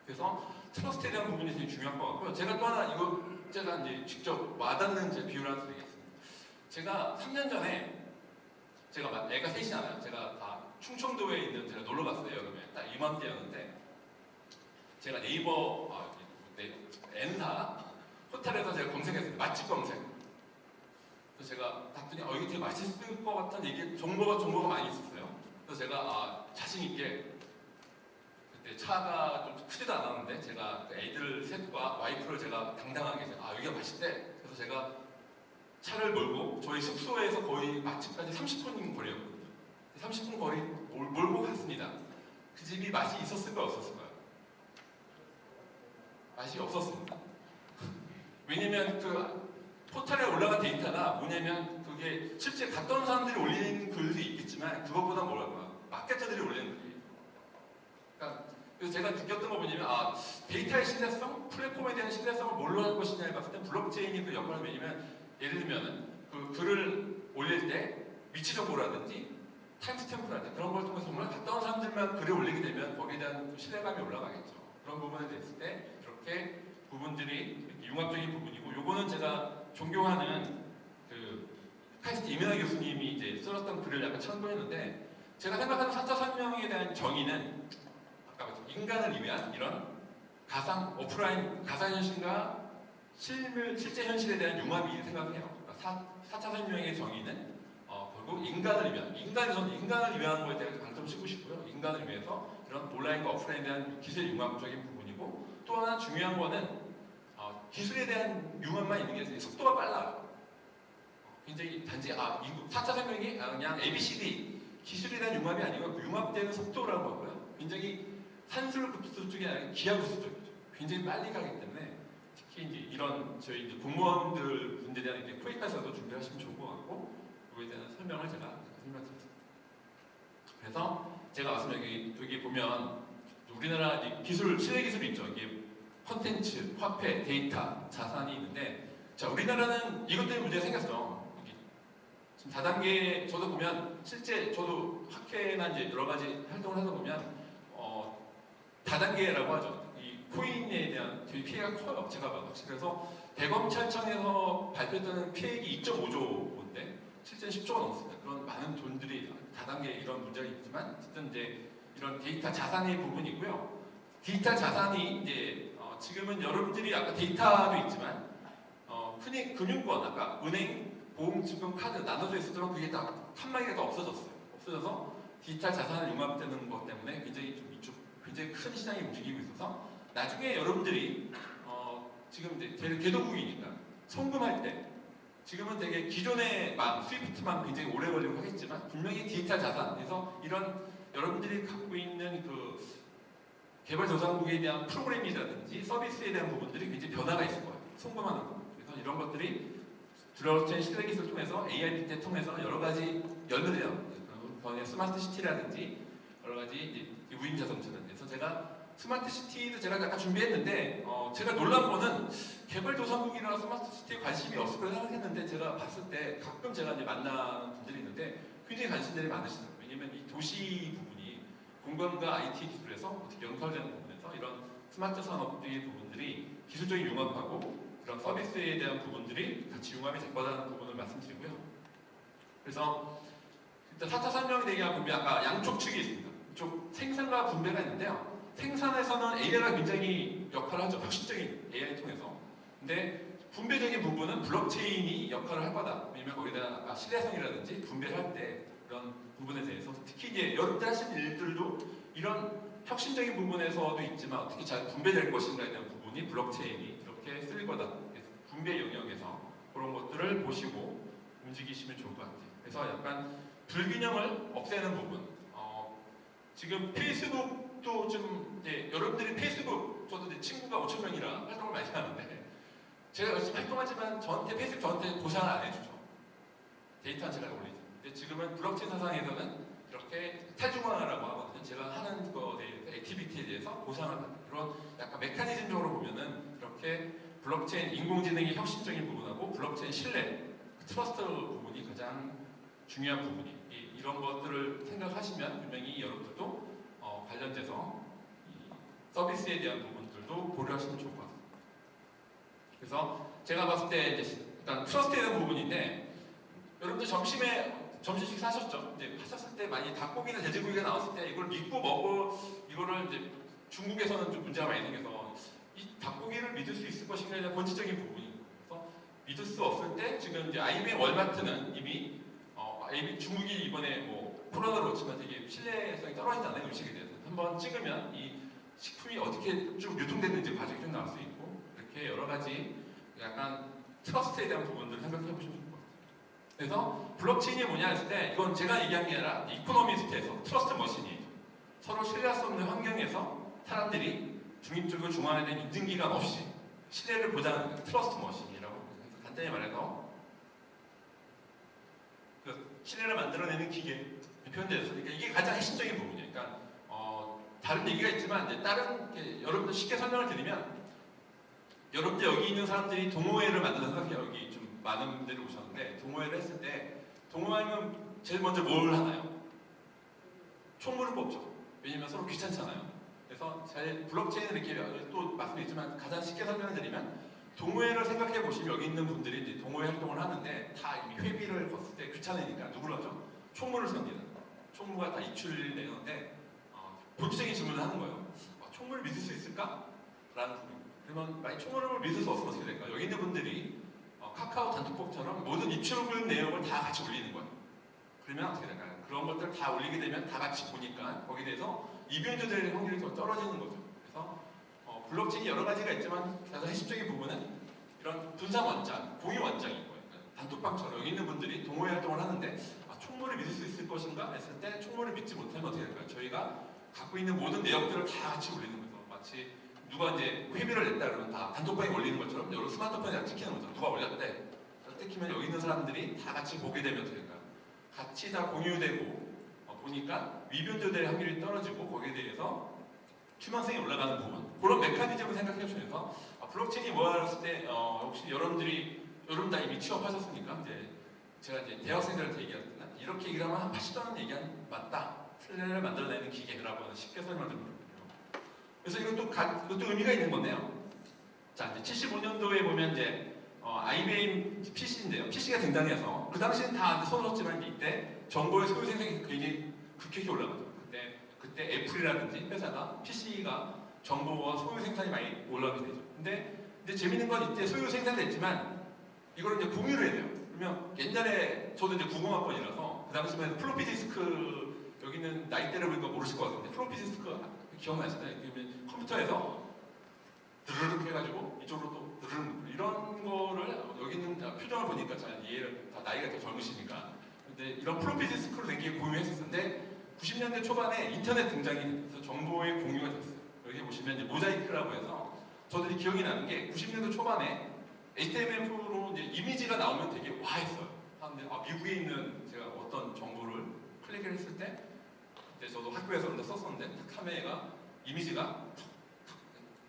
그래서 트러스트에 대한 부분이 되게 중요한 것 같고요. 제가 또 하나 이거 제가 이제 직접 와닿는 제 비유를 하나 드리겠습니다. 제가 3년 전에 제가 애가 셋이잖아요. 제가 다 충청도에 있는 제가 놀러 갔어요. 여름에 딱 이맘때였는데 제가 네이버 N사 호텔에서 제가 검색했어요. 맛집 검색. 그래서 제가 봤더니 이게 되게 맛있을 것 같은 얘기 정보가 많이 있었어요. 그래서 제가 자신 있게 그때 차가 좀 크지도 않았는데 제가 애들 셋과 와이프를 제가 당당하게 여기가 맛있대. 그래서 제가 차를 몰고 저희 숙소에서 거의 맛집까지 30분 거리였거든요. 30분 거리 몰고 갔습니다. 그 집이 맛이 있었을까요? 없었을까요? 맛이 없었습니다. 왜냐면 그 포털에 올라간 데이터가 뭐냐면 그게 실제 갔던 사람들이 올리는 글도 있겠지만 그것보다 마케터들이 올리는 글이에요. 그러니까 그래서 제가 느꼈던 거 뭐냐면 데이터의 신뢰성, 플랫폼에 대한 신뢰성을 뭘로 할 것이냐를 봤을 때 블록체인이 그 역할을 왜냐면 예를 들면 그 글을 올릴 때 위치 정보라든지 타임스탬프라든지 그런 걸 통해서 정말 갔다 온 사람들만 글을 올리게 되면 거기에 대한 신뢰감이 올라가겠죠. 그런 부분에 대했을 때 이렇게 부분들이 융합적인 부분이고 요거는 제가 존경하는 그 카이스트 이면하 교수님이 이제 써놨던 글을 약간 참고했는데 제가 생각하는 4차 산명에 대한 정의는 아까 인간을 위한 이런 가상 오프라인 가상현실과 실제 현실에 대한 융합이 생각을 해요. 그러니까 4차 산업혁명의 정의는 결국 인간을 위한, 인간을 위한 거에 대해서 방점 씌고 싶고요. 인간을 위해서 이런 온라인과 오프라인에 대한 기술 융합적인 부분이고, 또 하나 중요한 거는 기술에 대한 융합만 있는 게 속도가 빨라요. 굉장히 단지 4차 산업혁명이 그냥 ABCD 기술에 대한 융합이 아니고 그 융합되는 속도라고 하고요. 굉장히 산술급수 쪽이 아니라 기하급수 쪽이죠. 굉장히 빨리 가기 때문에 특히 이제 이런 저희 이제 공무원들 분들에 대한 이제 코이카에서도 준비하시면 좋을 것 같고, 그거에 대한 설명을 제가 설명드렸습니다. 그래서 제가 말씀 여기 보면 우리나라 기술, 실내 기술이 있죠. 이게 콘텐츠, 화폐, 데이터, 자산이 있는데, 자, 우리나라는 이것 때문에 문제가 생겼어. 지금 다단계, 저도 보면, 실제 저도 학회나 이제 여러 가지 활동을 하다 보면, 다단계라고 하죠. 이 코인에 대한 되게 피해가 커요. 제가 봐도. 그래서 대검찰청에서 발표했던 피해액이 2.5조인데, 실제는 10조가 넘습니다. 그런 많은 돈들이 다단계 이런 문제가 있지만, 어쨌든 이제 이런 데이터 자산의 부분이고요. 디지털 자산이 이제 지금은 여러분들이 아까 데이터도 있지만 흔히 금융권, 아까 은행, 보험증권, 카드 나눠져 있었던 그게 다 칸막이가 다 없어졌어요. 없어져서 디지털 자산을 융합되는 것 때문에 굉장히 좀 이쪽 굉장히 큰 시장이 움직이고 있어서 나중에 여러분들이 지금 이제 개도국이니까 송금할 때 지금은 되게 기존의 스위프트만 굉장히 오래 걸리고 하겠지만 분명히 디지털 자산에서 이런 여러분들이 갖고 있는 그 개발도상국에 대한 프로그램이라든지 서비스에 대한 부분들이 굉장히 변화가 있을 거예요. 송금하는 거. 그래서 이런 것들이 블록체인 실내 기술을 통해서 AI 빅데이터 통해서 여러 가지 연결돼요. 스마트 시티라든지 여러 가지 이제 무인 자동차는. 그래서 제가 스마트 시티도 제가 약간 준비했는데 제가 놀란 거는 개발도상국이나 스마트 시티에 관심이 없을 거라 생각했는데 제가 봤을 때 가끔 제가 이제 만나는 분들이 있는데 굉장히 관심들이 많으시더라고요. 왜냐면 이 도시 부분이 공간과 IT 기술에서 어떻게 연결되는 부분에서 이런 스마트 산업의 부분들이 기술적인 융합하고 그런 서비스에 대한 부분들이 같이 융합이 될 거라는 부분을 말씀드리고요. 그래서 일단 4차 산업혁명 얘기가 보면 아까 양쪽 축이 있습니다. 이쪽 생산과 분배가 있는데요. 생산에서는 AI가 굉장히 역할을 하죠. 혁신적인 AI를 통해서. 근데 분배적인 부분은 블록체인이 역할을 할 거다. 왜냐면 거기다 아까 신뢰성이라든지 분배를 할 때 그런 부분에 대해서 특히 이제 여러분들 하시는 일들도 이런 혁신적인 부분에서도 있지만 어떻게 잘 분배될 것인가에 대한 부분이 블록체인이 이렇게 쓸 거다. 그래서 분배 영역에서 그런 것들을 보시고 움직이시면 좋을 것 같아요. 그래서 약간 불균형을 없애는 부분. 지금 페이스북도 좀 이제 여러분들이 페이스북 저도 이제 친구가 5,000명이라 활동을 많이 하는데 제가 열심히 활동하지만 페이스북 저한테 보상을 안 해주죠. 데이터는 제가 올리죠. 근데 지금은 블록체인 사상에서는 이렇게 탈중앙화라고 하거든요. 제가 하는 거에 대해서 액티비티에 대해서 보상을 받는 그런 약간 메커니즘적으로 보면은 이렇게 블록체인 인공지능의 혁신적인 부분하고 블록체인 신뢰, 트러스트 부분이 가장 중요한 부분이 이런 것들을 생각하시면 분명히 여러분들도 관련돼서 서비스에 대한 부분들도 고려하시면 좋을 것 같아요. 그래서 제가 봤을 때 이제 일단 트러스트에 대한 부분인데 여러분들 점심식 사셨죠? 이제 하셨을 때 많이 닭고기나 돼지고기가 나왔을 때 이걸 믿고 이거를 이제 중국에서는 좀 문제가 많이 생겨서 이 닭고기를 믿을 수 있을 것인가에 대한 본질적인 부분이 그래서 믿을 수 없을 때 지금 이제 IBM 월마트는 이미 중국이 이번에 뭐 코로나로 그렇지만 되게 신뢰성이 떨어지잖아요. 음식에 대해서 한번 찍으면 이 식품이 어떻게 쭉 유통됐는지 과정이 좀 나올 수 있고 이렇게 여러 가지 약간 트러스트에 대한 부분들을 생각해 보시면 좋을 것 같아요. 그래서 블록체인이 뭐냐 했을 때 이건 제가 얘기한 게 아니라 이코노미스트에서 트러스트 머신이에요. 서로 신뢰할 수 없는 환경에서 사람들이 중립적이고 중앙화된 인증기관 없이 신뢰를 보장하는 트러스트 머신이라고 간단히 말해서 신뢰를 만들어내는 기계 표현되어서 그러니까 이게 가장 핵심적인 부분이에요. 그러니까 다른 얘기가 있지만 이제 다른 여러분들 쉽게 설명을 드리면 여러분들 여기 있는 사람들이 동호회를 만들어서 생각해요. 여기 좀 많은 분들이 오셨는데 동호회를 했을 때 동호회는 제일 먼저 뭘 하나요? 총무를 뽑죠. 왜냐면 서로 귀찮잖아요. 그래서 블록체인을 이렇게 또 말씀드리지만 가장 쉽게 설명을 드리면 동호회를 생각해 보시면 여기 있는 분들이 이제 동호회 활동을 하는데 다 이미 회비를 걷을 때 귀찮으니까 누구를 하죠? 총무를 섬기는. 총무가 다 입출을 내는데 본질적인 질문을 하는 거예요. 총무를 믿을 수 있을까? 라는 부분. 그러면 만약 총무를 믿을 수 없으면 어떻게 될까? 여기 있는 분들이 카카오 단톡방처럼 모든 입출금 내역을 다 같이 올리는 거예요. 그러면 어떻게 될까요? 그런 것들을 다 올리게 되면 다 같이 보니까 거기에 대해서 이변조 될 확률이 더 떨어지는 거죠. 그래서 블록체인이 여러 가지가 있지만 가장 핵심적인 부분은 이런 분산 원장, 공유 원장인 거예요. 단톡방처럼 여기 있는 분들이 동호회 활동을 하는데 총무를 믿을 수 있을 것인가 했을 때 총무를 믿지 못하면 어떻게 될까요? 저희가 갖고 있는 모든 내역들을 다 같이 올리는 거죠. 마치 누가 이제 회비를 냈다 그러면 다 단톡방에 올리는 것처럼 여러 스마트폰에 다 찍히는 거죠. 누가 올렸대. 찍히면 여기 있는 사람들이 다 같이 보게 되면 어떻게 될까요? 같이 다 공유되고 보니까 위변조될 확률이 떨어지고 거기에 대해서 투명성이 올라가는 부분 그런 메커니즘을 생각해 주면서 블록체인이 뭐야 했을 때 혹시 여러분들이 여러분 다 이미 취업하셨으니까 이제 제가 이제 대학생들한테 얘기하잖아요. 이렇게 얘기를 하면 한 80년 얘기하는 맞다. 틀레를 만들어내는 기계라고 하는 쉽게 설명을 드립니다. 그래서 이것도 의미가 있는 건데요. 자, 이제 75년도에 보면 이제 IBM PC인데요. PC가 등장해서 그 당시는 다 손으로었지만 이때 정보의 소유 생산이 굉장히 급격히 올라가죠. 그때 애플이라든지 회사가 PC가 정보와 소유 생산이 많이 올라가게 되죠. 근데 재밌는 건 이때 소유 생산됐지만 이걸 이제 공유를 해야 돼요. 그러면 옛날에 저도 이제 90학번이라서 그 당시면 플로피 디스크 여기는 나이대를 보니까 모르실 것 같은데 플로피 디스크 기억나시나요? 그러면 컴퓨터에서 드르륵 해가지고 이쪽으로 또 드르륵 이런 거를 여기 있는 표정을 보니까 잘 이해를 다 나이가 더 젊으시니까 근데 이런 플로피 디스크로 된 게 공유했었는데 90년대 초반에 인터넷 등장이 돼서 정보의 공유가 됐어요. 여기 보시면 이제 모자이크라고 해서 저들이 기억이 나는 게 90년대 초반에 HTML5로 이제 이미지가 나오면 되게 와 했어요. 근데 미국에 있는 제가 어떤 정보를 클릭을 했을 때 그때 저도 학교에서 그런데 썼었는데 카메라가 이미지가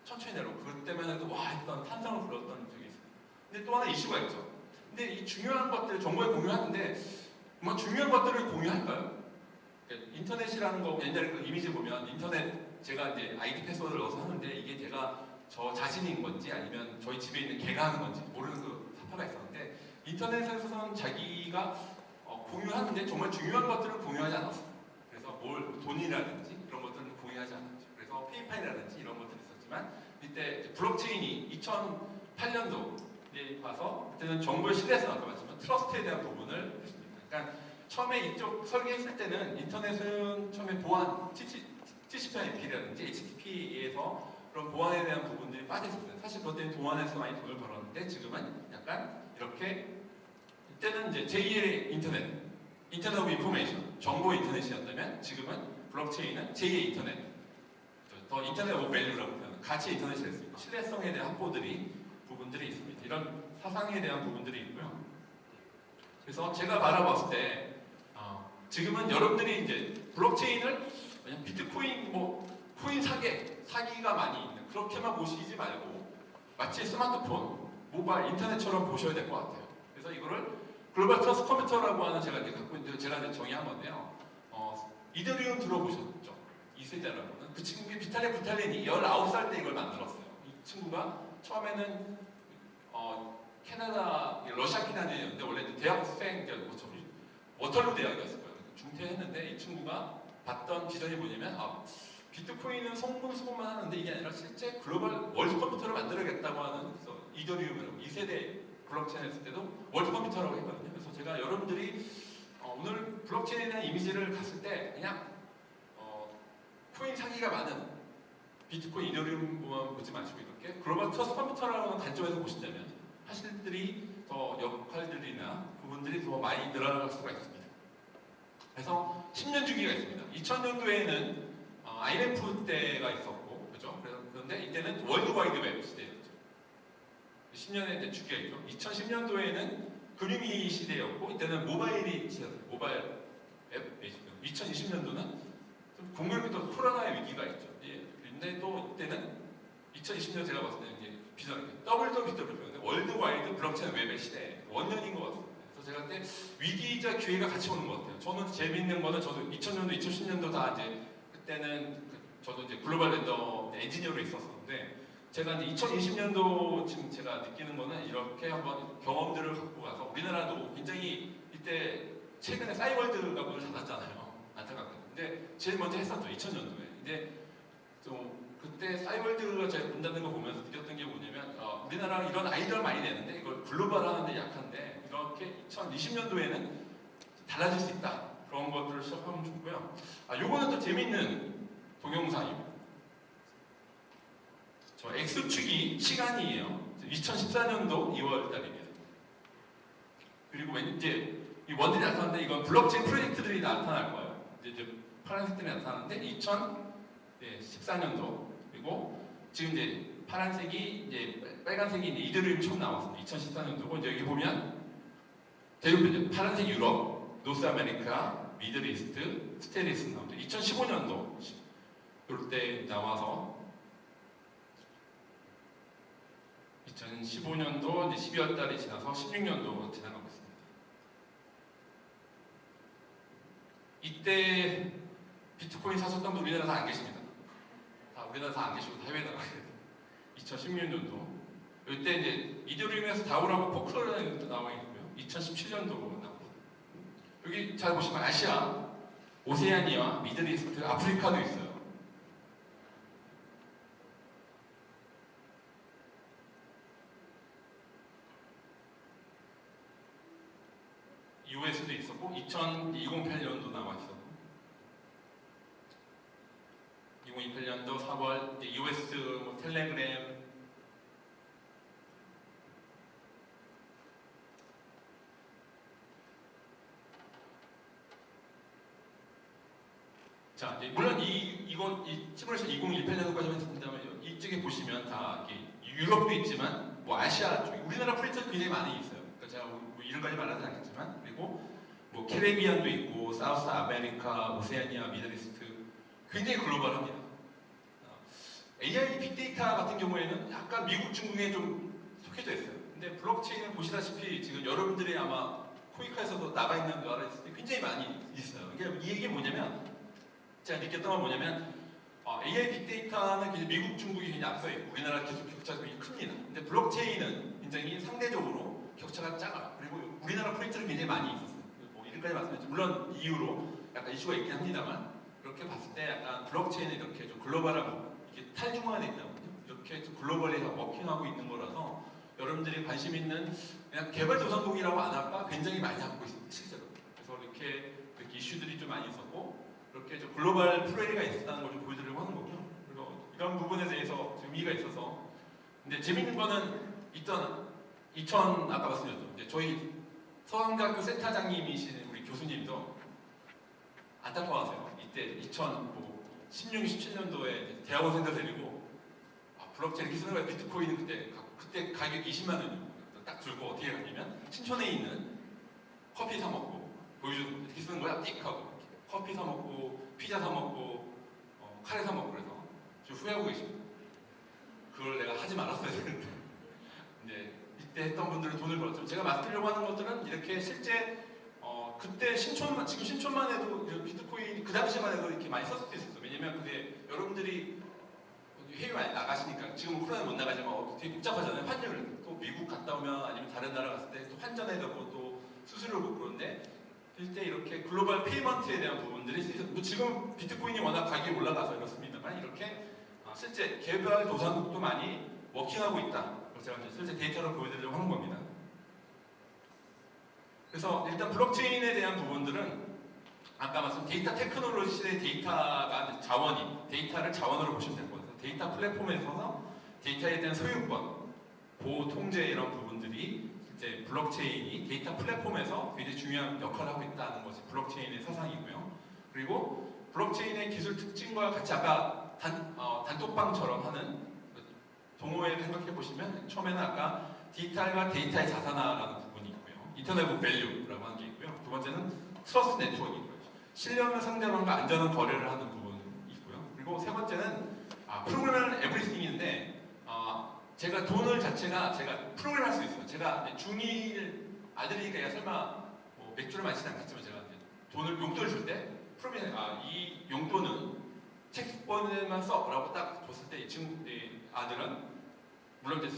천천히 내려오고 그때만 해도 와 했던 탄성을 불렀던 적이 있어요. 근데 또 하나 이슈가 있죠. 근데 이 중요한 것들 정보에 공유하는데 정말 중요한 것들을 공유할까요? 인터넷이라는 거 옛날에 그 이미지 보면 인터넷 제가 이제 아이디 패스워드를 넣어서 하는데 이게 제가 저 자신인 건지 아니면 저희 집에 있는 개가 하는 건지 모르는 그 사파가 있었는데 인터넷에서는 자기가 공유하는데 정말 중요한 것들을 공유하지 않았어요. 그래서 돈이라든지 이런 것들은 공유하지 않았죠. 그래서 페이팔이라든지 이런 것들이 있었지만 이때 블록체인이 2008년도에 와서 그때는 정보의 시대에서 아까 말씀드린 트러스트에 대한 부분을 했습니다. 그러니까 처음에 이쪽 설계했을 때는 인터넷은 처음에 보안 TCP/IP라든지 HTTP에서 그런 보안에 대한 부분들이 빠져있었어요. 사실 그것 때문에 보안에서 많이 돈을 벌었는데 지금은 약간 이렇게 이때는 이제 제2의 인터넷 오브 인포메이션, 정보 인터넷이었다면 지금은 블록체인은 제2의 인터넷, 더 인터넷 오브 밸류라고 표현하는 가치 인터넷이 됐습니다. 신뢰성에 대한 부분들이 있습니다. 이런 사상에 대한 부분들이 있고요. 그래서 제가 바라봤을 때 지금은 여러분들이 이제 블록체인을 그냥 비트코인 코인 사기가 많이 있는 그렇게만 보시지 말고 마치 스마트폰, 모바일, 인터넷처럼 보셔야 될 것 같아요. 그래서 이거를 글로벌 트러스트 컴퓨터라고 하는 제가 이제 갖고 있는 제가 이제 정의한 건데요. 이더리움 들어보셨죠? 이 세대라고는 그 친구가 비탈릭 부탈린이 19살 때 이걸 만들었어요. 이 친구가 처음에는 캐나다 러시아 캐나다였는데 원래 대학생 워털루 대학이었을 거예요. 중퇴했는데 이 친구가 봤던 비전이 뭐냐면 비트코인은 송금수급만 하는데 이게 아니라 실제 글로벌 월드 컴퓨터를 만들어야겠다고 하는 그래서 이더리움이라고 2세대 블록체인 했을 때도 월드 컴퓨터라고 했거든요. 그래서 제가 여러분들이 오늘 블록체인에 대한 이미지를 갔을 때 그냥 코인 사기가 많은 비트코인 이더리움만 보지 마시고 이렇게 글로벌 트러스트 컴퓨터라는 관점에서 보신다면 하실들이 더 역할들이나 부분들이 더 많이 늘어날 수가 있습니다. 그래서 10년 주기가 있습니다. 2000년도에는 IMF 때가 있었고, 그죠? 그런데 이때는 월드와이드웹 시대였죠. 10년의 주기가 있죠. 2010년도에는 금융위 시대였고, 이때는 모바일이 시대였어요. 모바일 앱. 2020년도는 좀 공교롭게도 코로나의 위기가 있죠. 예. 근데 또 이때는 2020년 제가 봤을 때는 이제 비전 WWW 월드와이드 블록체인 웹의 시대 원년인 것 같습니다. 그래서 제가 그때 위기이자 기회가 같이 오는 것 같아요. 저는 재미있는 거는 저도 2000년도, 2010년도 다 이제 그때는 저도 이제 글로벌 랜더 엔지니어로 있었었는데 제가 이제 2020년도 지금 제가 느끼는 거는 이렇게 한번 경험들을 갖고 가서 우리나라도 굉장히 이때 최근에 싸이월드가 문을 닫았잖아요. 안타깝게. 근데 제일 먼저 했었죠. 2000년도에. 근데 좀 그때 싸이월드가 제가 문 닫는 거 보면서 느꼈던 게 뭐냐면 우리나라 이런 아이디어를 많이 내는데 이걸 글로벌 하는데 약한데 이렇게 2020년도에는 달라질 수 있다. 그런 것들을 시작하면 좋고요. 요거는 또 재밌는 동영상입니다. 저 X축이 시간이에요. 2014년도 2월 달입니다. 그리고 이제 이 원들이 나타나는데 이건 블록체인 프로젝트들이 나타날 거예요. 이제 파란색들이 나타나는데 2014년도 그리고 지금 이제 파란색이 이제 빨간색이 이제 이더리움 처음 나왔습니다. 2014년도고 이제 여기 보면 대륙변경 파란색 유럽, 노스 아메리카, 미들 이스트, 스테리스 나오죠. 2015년도 이럴 때 나와서 2015년도 이제 12월 달이 지나서 16년도 지나가고 있습니다. 이때 비트코인 사셨던 분 우리나라 다 안 계십니다. 우리나라 다 안 계시고 다 해외에 나가야 돼요. 2016년도 이때 이제 이더리움에서 다우라고 포크라는 것도 나와 있고요. 2017년도 나오고 여기 잘 보시면 아시아, 오세아니아, 미들이스트, 아프리카도 있어요. US도 있었고 2008년도 나와 있었고 2028년도 4월 US 뭐 텔레그램 자 물론 이건 이 시뮬레이션 2018년도까지 했습니다만 이쪽에 보시면 다 유럽도 있지만 뭐 아시아 쪽 우리나라 프로젝트가 굉장히 많이 있어요. 그러니까 제가 뭐 이런까지 말하지 않겠지만 그리고 뭐 캐리비안도 있고 사우스 아메리카, 오세아니아, 미들이스트 굉장히 글로벌합니다. AI 빅데이터 같은 경우에는 약간 미국, 중국에 좀 속해져 있어요. 근데 블록체인은 보시다시피 지금 여러분들이 아마 코이카에서도 나가 있는 나라에 있을 때 굉장히 많이 있어요. 이게 뭐냐면 제가 느꼈던 건 뭐냐면 AI 빅데이터는 굉장히 미국, 중국이 굉장히 앞서 있고 우리나라 기술 격차가 굉장히 큽니다. 근데 블록체인은 굉장히 상대적으로 격차가 작아요. 그리고 우리나라 프로젝트는 굉장히 많이 있었어요. 뭐 이렇게까지 말씀드렸죠. 물론 이유로 약간 이슈가 있긴 합니다만 그렇게 봤을 때 약간 블록체인은 이렇게 좀 글로벌하고 이게 탈중화되어 있다거든요. 이렇게 좀 글로벌에서 워킹하고 있는 거라서 여러분들이 관심 있는 그냥 개발도상국이라고 안 할까 굉장히 많이 하고 있습니다. 실제로. 그래서 이렇게 이슈들이 좀 많이 있었고 그렇게 좀 글로벌 플레이가 있었다는 걸 좀 보여드리려고 하는 거고요. 그리고 이런 부분에 대해서 의미가 있어서 근데 재밌는 거는 아까 말씀드렸죠. 이제 저희 서강대학교 센터장님이신 우리 교수님도 안타까워하세요. 이때 2016, 17년도에 대학원생들 데리고 블록체인 기술을 비트코인 그때 가격 20만 원이요. 딱 들고 어떻게 갔냐면 신촌에 있는 커피 사 먹고 보여주는 어떻게 쓰는 거야? 띡 하고 커피 사 먹고 피자 사 먹고 카레 사 먹고 그래서 좀 후회하고 계십니다. 그걸 내가 하지 말았어야 되는데 근데 이때 했던 분들은 돈을 벌었죠. 제가 말씀드리려고 하는 것들은 이렇게 실제 그때 지금 신촌만 해도 비트코인 그 당시만 해도 이렇게 많이 썼을 수 있었어요. 왜냐면 그게 여러분들이 해외 많이 나가시니까 지금 코로나 못 나가지만 되게 복잡하잖아요. 환율 또 미국 갔다 오면 아니면 다른 나라 갔을 때 또 환전해야 되고 또 수수료 받고 그런데 실제 이렇게 글로벌 페이먼트에 대한 부분들이 뭐 지금 비트코인이 워낙 가격이 올라가서 이렇습니다만 이렇게 실제 개발 도상국도 많이 워킹하고 있다. 제가 실제 데이터를 보여드리려고 하는 겁니다. 그래서 일단 블록체인에 대한 부분들은 아까 말씀 데이터 테크놀로지 시대의 데이터가 데이터를 자원으로 보시면 될 것 같아요. 데이터 플랫폼에 있어서 데이터에 대한 소유권, 보호, 통제 이런 부분들이 이제 블록체인이 데이터 플랫폼에서 굉장히 중요한 역할을 하고 있다는 것이 블록체인의 사상이고요. 그리고 블록체인의 기술 특징과 같이 아까 단톡방처럼 하는 동호회를 생각해 보시면 처음에는 아까 디지털과 데이터의 자산화라는 부분이 있고요. 인터넷 오브 밸류라고 하는 게 있고요. 두 번째는 트러스트 네트워크이고요. 신뢰하는 상대방과 안전한 거래를 하는 부분이 있고요. 그리고 세 번째는 프로그램은 에브리띵인데 제가 돈을 자체가 제가 프로그램 할 수 있어요. 제가 중1 아들이니까 설마 뭐 맥주를 마시지 않겠지만 제가 돈을 용돈을 줄 때 프로그램 이 용돈은 책번에만 써라고 딱 줬을 때 지금 아들은 물론 이제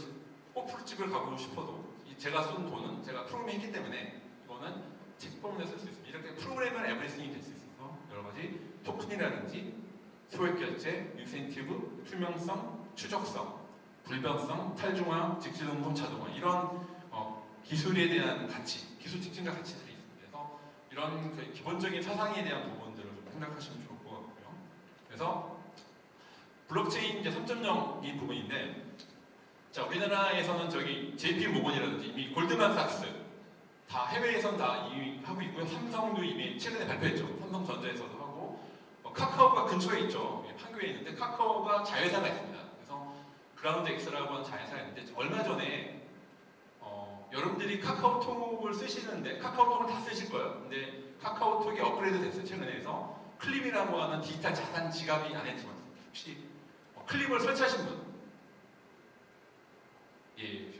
호프집을 가고 싶어도 제가 쏜 돈은 제가 프로그램 했기 때문에 이거는 책번에 쓸 수 있습니다. 이렇게 프로그램은 에브리띵이 될 수 있어서 여러 가지 토큰이라든지 소액 결제, 인센티브, 투명성, 추적성, 불변성, 탈중앙, 직지동성, 자동화 이런 기술에 대한 가치, 기술 특징과 가치들이 있습니다. 그래서 이런 그 기본적인 사상에 대한 부분들을 좀 생각하시면 좋을 것 같고요. 그래서 블록체인 이제 3.0이 부분인데, 자 우리나라에서는 저기 JP 모건이라든지 이미 골드만삭스 다 해외에선 다 이미 하고 있고요. 삼성도 이미 최근에 발표했죠. 삼성전자에서도 하고 카카오가 근처에 있죠. 판교에 있는데 카카오가 자회사가 있습니다. 그래서 그라운드 X라고 하는 자회사가 있는데 얼마 전에 여러분들이 카카오톡을 쓰시는데 카카오톡을 다 쓰실 거예요. 근데 카카오톡이 업그레이드 됐어요. 최근에서 클립이라고 하는 디지털 자산 지갑이 안에 들어있습니다. 혹시 클립을 설치하신 분? 예,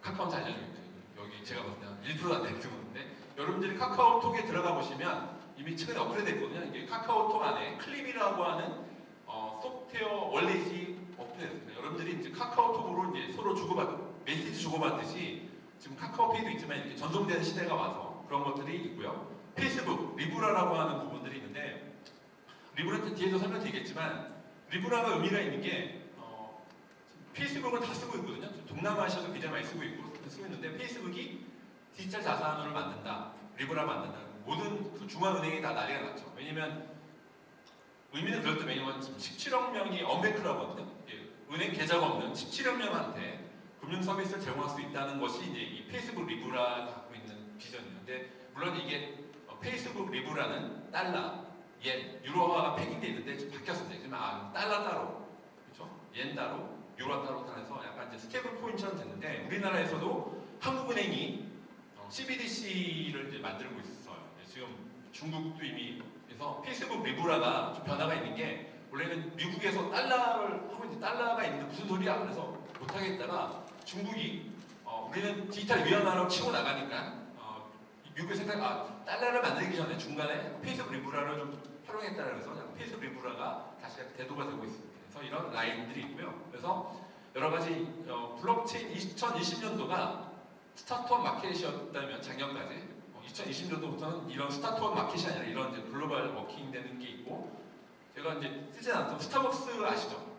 카카오한테 알려주겠죠. 여기 제가 봤을 때는 1%도 안 되는 경우인데 여러분들이 카카오톡에 들어가 보시면 이미 최근에 업그레이드 됐거든요. 이게 카카오톡 안에 클립이라고 하는 소프트웨어 월렛이 업그레이드 됐습니다. 여러분들이 이제 카카오톡으로 이제 서로 메시지 주고받듯이 지금 카카오페이도 있지만 이렇게 전송되는 시대가 와서 그런 것들이 있고요. 페이스북, 리브라라고 하는 부분들이 있는데 리브라한테 뒤에서 설명드리겠지만 리브라가 의미가 있는 게 페이스북은 다 쓰고 있거든요. 동남아시아도 굉장히 많이 쓰고 있는데 페이스북이 디지털 자산을 만든다, 리브라 만든다. 모든 그 중앙은행이 다 난리가 났죠. 왜냐면 의미는 그럴 때 왜냐면 지금 17억 명이 언뱅크라고 하거든요. 은행 계좌가 없는 17억 명한테 금융 서비스를 제공할 수 있다는 것이 이제 이 페이스북 리브라가 갖고 있는 비전이었는데 물론 이게 페이스북 리브라는 달러, yen, 유로화가 패킹되어 있는데 지금 바뀌었습니다. 그러면 달러 따로, 그렇죠? yen 따로, 유로 따로 해서 약간 이제 스테이블 코인처럼 됐는데 우리나라에서도 한국은행이 CBDC를 이제 만들고 있어요. 지금 중국도 이미 그래서 페이스북 리브라가 좀 변화가 있는 게 원래는 미국에서 달러를 하고 있는데 달러가 있는데 무슨 소리야? 그래서 못하겠다가 중국이 우리는 디지털 위안화로 치고 나가니까 미국의 생각 달러를 만들기 전에 중간에 페이스북 리브라를 좀 활용했다 그래서 페이스북 리브라가 다시 대두가 되고 있습니다. 그래서 이런 라인들이 있고요. 그래서 여러 가지 블록체인 2020년도가 스타트업 마켓이었다면 작년까지 2020년도부터는 이런 스타트업 마켓이 아니라 이런 이제 글로벌 워킹 되는 게 있고 제가 이제 쓰지 않았던 스타벅스 아시죠?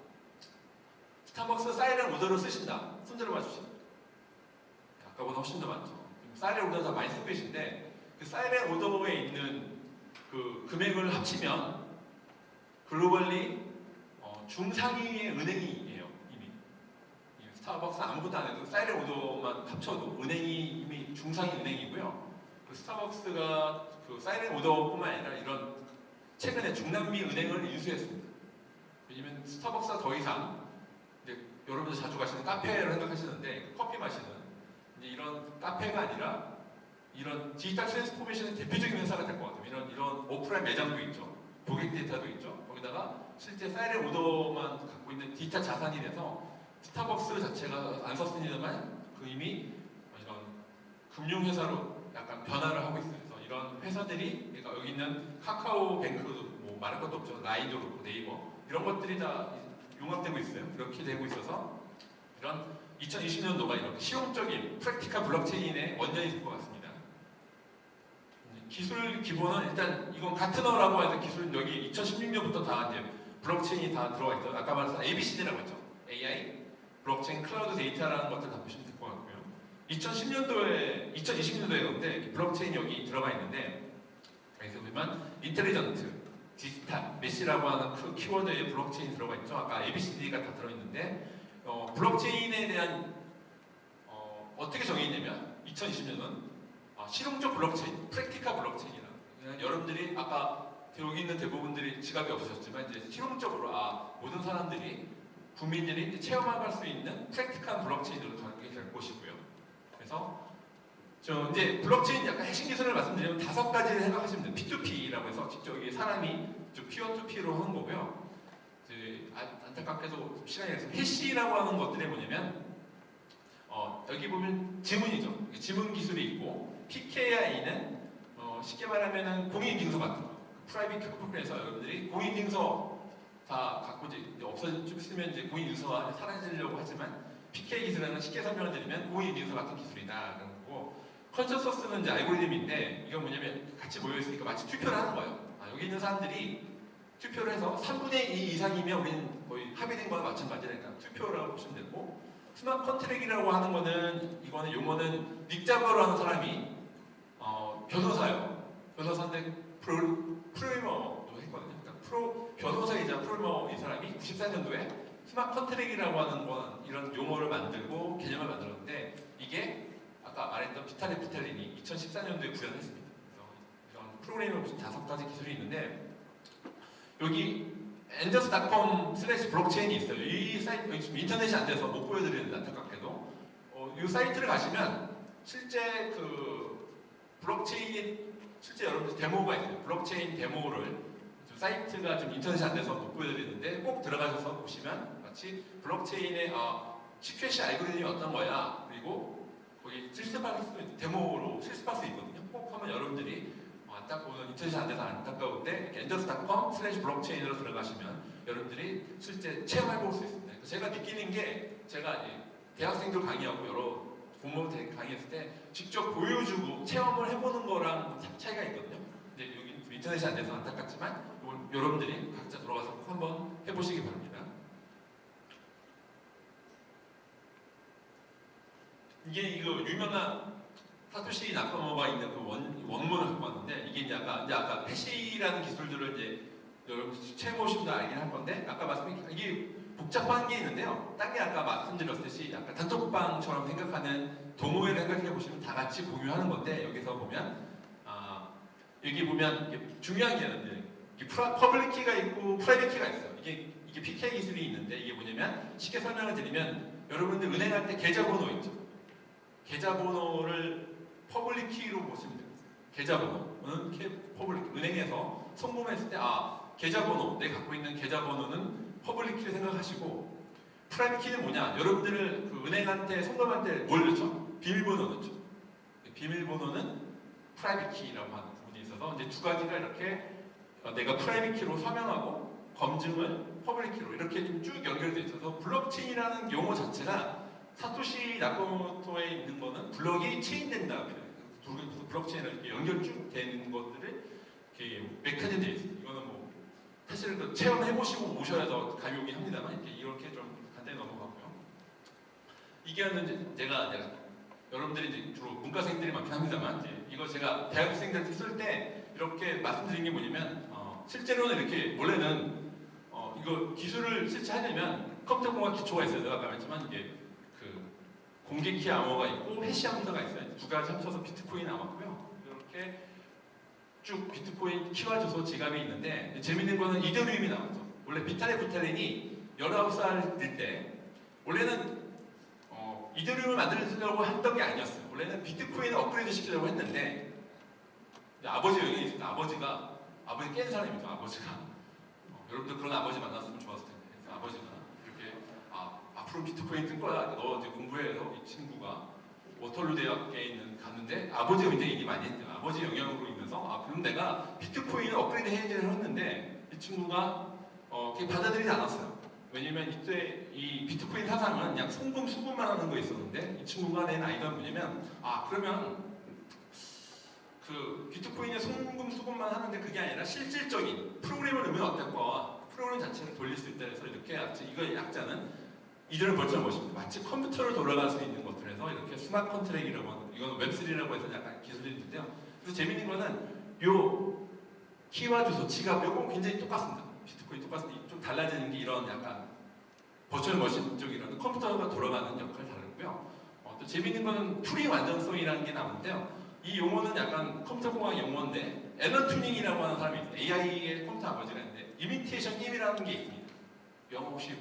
스타벅스 사이렌 오더를 쓰신다. 손들어 봐주시죠. 아까보다 훨씬 더 많죠. 사이렌 오더 다 많이 쓰고 계신데 그 사이렌 오더에 있는 그 금액을 합치면 글로벌리 중상위의 은행이에요. 이미 스타벅스 아무것도 안 해도 사이렌 오더만 합쳐도 은행이 이미 중상위 은행이고요. 그 스타벅스가 그 사이렌 오더뿐만 아니라 이런 최근에 중남미 은행을 인수했습니다. 왜냐면 스타벅스가 더 이상 여러분들 자주 가시는 카페를 생각하시는데 커피 마시는 이제 이런 카페가 아니라 이런 디지털 트랜스포메이션의 대표적인 회사가 될 것 같아요. 이런 오프라인 매장도 있죠. 고객 데이터도 있죠. 거기다가 실제 사이렌 오더만 갖고 있는 디지털 자산이 돼서 스타벅스 자체가 안 썼습니다만 그 이미 이런 금융회사로 약간 변화를 하고 있어요. 그래서 이런 회사들이 그러니까 여기 있는 카카오뱅크도 뭐 말할 것도 없죠. 라인도 그렇고 네이버 이런 것들이 다 융합되고 있어요. 그렇게 되고 있어서 이런 2020년도가 이런 실용적인 프랙티컬 블록체인의 원년이 될 것 같습니다. 기술 기본은 일단 이건 가트너라고 해서 기술은 여기 2016년부터 다 이제 블록체인이 다 들어가 있죠. 아까 말했던 ABCD라고 했죠. AI, 블록체인, 클라우드 데이터라는 것들 다 보시면 될 것 같고요. 2020년도에 근데 블록체인이 여기 들어가 있는데 여기서 보면 인텔리전트, 디지털, 메시라고 하는 그 키워드에 블록체인이 들어가 있죠. 아까 ABCD가 다 들어있는데 블록체인에 대한 어떻게 정의했냐면 2020년은 실용적 블록체인, 프랙티컬 블록체인이라. 여러분들이 아까 여기 있는 대부분들이 지갑이 없으셨지만 이제 실용적으로 모든 사람들이 국민들이 이제 체험할 수 있는 프랙티컬 블록체인으로 가게 될 것이고요. 그래서 이제 블록체인 약간 핵심 기술을 말씀드리면 5가지를 생각하시면 돼요. P2P라고 해서 직접 이게 사람이 P2P로 하는 거고요. 이제 안타깝게도 시간이 없어서 해시라고 하는 것들이 뭐냐면 여기 보면 지문이죠. 지문 기술이 있고 PKI는 쉽게 말하면 공인인증서 같은 거. 프라이빗 커플에서 여러분들이 공인인증서 다 갖고 이제 없어지면 이제 공인인증서가 사라지려고 하지만 PK 기술은 쉽게 설명을 드리면 공인인증서 같은 기술이다. 그리고 컨센서스는 이제 알고리즘인데 이건 뭐냐면 같이 모여 있으니까 마치 투표를 하는 거예요. 여기 있는 사람들이 투표를 해서 3분의 2 이상이면 우리는 거의 합의된 거나 마찬가지니까 투표라고 보시면 되고, 스마트 컨트랙이라고 하는 거는 이거는 용어는 닉 자버로 하는 사람이 변호사예요. 변호사인데 프로그래머도 했거든요. 그러니까 변호사이자 프로그래머 이 사람이 94년도에 스마트 컨트랙이라고 하는 건 이런 용어를 만들고 개념을 만들었는데, 이게 아까 말했던 비탈리 피텔린이 2014년도에 구현했습니다. 그래서 이런 프로그래밍을 무슨 5가지 기술이 있는데, 여기 엔더스.com 슬래시 블록체인이 있어요. 이 사이트 지금 인터넷이 안 돼서 못 보여드리는데 안타깝게도 이 사이트를 가시면 실제 그 블록체인이 실제 여러분들 데모가 있어요. 블록체인 데모를 사이트가 좀 인터넷이 안 돼서 못 보여드리는데 꼭 들어가셔서 보시면 마치 블록체인의 시큐에시 알고리즘이 어떤 거야, 그리고 거기 실습할 수 있는 데모로 실습할 수 있거든요. 꼭 하면 여러분들이 딱 보면 인터넷이 안 돼서 안타까운데 엔더스.com 슬래시 블록체인으로 들어가시면 여러분들이 실제 체험해볼 수 있습니다. 제가 느끼는 게, 제가 대학생들 강의하고 여러 공무원 강의했을 때 직접 보여주고 체험을 해보는 거랑 차이가 있거든요. 근데 여기 인터넷이 안 돼서 안타깝지만 여러분들이 각자 들어가서 꼭 한번 해보시기 바랍니다. 이게 이거 유명한 사토시 나카모토가 있는 그 원문을 갖고 왔는데, 이게 이제 아까 패시라는 기술들을 이제 여러분 체험해보시면 다 알긴 할 건데, 아까 말씀드린 이게 복잡한 게 있는데요. 딴 게 아까 말씀드렸듯이 약간 단톡방처럼 생각하는 동호회를 생각해 보시면 다 같이 공유하는 건데, 여기서 보면 여기 보면 이게 중요한 게 있는데, 퍼블릭 키가 있고 프라이빗 키가 있어요. 이게 PK 기술이 있는데, 이게 뭐냐면 쉽게 설명을 드리면 여러분들 은행할 때 계좌번호 있죠. 계좌번호를 퍼블릭 키로 보시면 됩니다. 계좌번호는 퍼블릭 키. 은행에서 송금했을 때 계좌번호, 내가 갖고 있는 계좌번호는 퍼블릭 키를 생각하시고, 프라이빗 키는 뭐냐? 여러분들을 그 은행한테 송금할 때 뭘 넣죠? 비밀번호 넣죠. 비밀번호는 프라이빗 키라고 하는 부분이 있어서 이제 두 가지가 이렇게 내가 프라이빗 키로 서명하고 검증을 퍼블릭 키로 이렇게 좀 쭉 연결되어 있어서, 블록체인이라는 용어 자체가 사토시 나카모토에 있는 거는 블록이 체인된다. 블록체인을 이렇게 연결 쭉 되는 것들을 이렇게 메커니즘이 되어 있습니다. 이거는 뭐 사실은 그 체험해보시고 오셔야 더 감이 오긴 합니다만, 이렇게 좀 간단히 넘어가고요. 이게 제가 여러분들이 이제 주로 문과생들이 많긴 합니다만, 이거 제가 대학생들한테 쓸 때 이렇게 말씀드린 게 뭐냐면, 실제로는 이렇게 원래는 이거 기술을 실제 하려면 컴퓨터 공학 기초가 있어요. 제가 아까 말했지만 이게 그 공개키 암호가 있고 해시 함수가 있어요. 두 가지 합쳐서 비트코인 암호고요. 이렇게 쭉 비트코인 키와 주소 지갑이 있는데, 재밌는 거는 이더리움이 나왔죠. 원래 비탈리 피텔린이 19살 때 원래는 이더리움을 만들려고 했던 게 아니었어요. 원래는 비트코인을 업그레이드 시키려고 했는데, 아버지 여기 있습니다. 아버지 깬 사람이죠. 아버지가 여러분들 그런 아버지 만났으면 좋았을 텐데, 그래서 아버지가 이렇게 앞으로 비트코인 뜰 거야. 너 이제 공부해서. 이 친구가 워털루 대학에 갔는데 아버지가 굉장히 얘기 많이 했대요. 아버지 영향으로 인해서 그럼 내가 비트코인을 업그레이드 해야지 했는데, 이 친구가 그게 받아들이지 않았어요. 왜냐면 이때 이 비트코인 사상은 그냥 송금 수금만 하는 거 있었는데, 이 친구가 낸 아이디어가 뭐냐면 그러면 그 비트코인의 송금 수금만 하는데 그게 아니라 실질적인 프로그램을 넣으면 어떨까? 프로그램 자체를 돌릴 수 있다 해서 이렇게 이거의 약자는 이전에 벌써 멋있습니다. 마치 컴퓨터를 돌아갈 수 있는 것들에서 이렇게 스마트 컨트랙이라고 하는, 이거는 웹3라고 해서 약간 기술이 있는데요. 그래서 재밌는 거는 요 키와 주소, 지갑 요거 굉장히 똑같습니다. 비트코인 똑같습니다. 좀 달라지는 게 이런 약간 버추얼 머신 쪽이라는 컴퓨터가 돌아가는 역할이 다르고요. 또 재밌는 거는 풀이 완전성이라는 게 나오는데요. 이 용어는 약간 컴퓨터 공학 용어인데, 앨런 튜닝이라고 하는 사람이 있어요. AI의 컴퓨터 아버지가 있는데, 이미테이션 임이라는 게 있습니다. 영어 혹시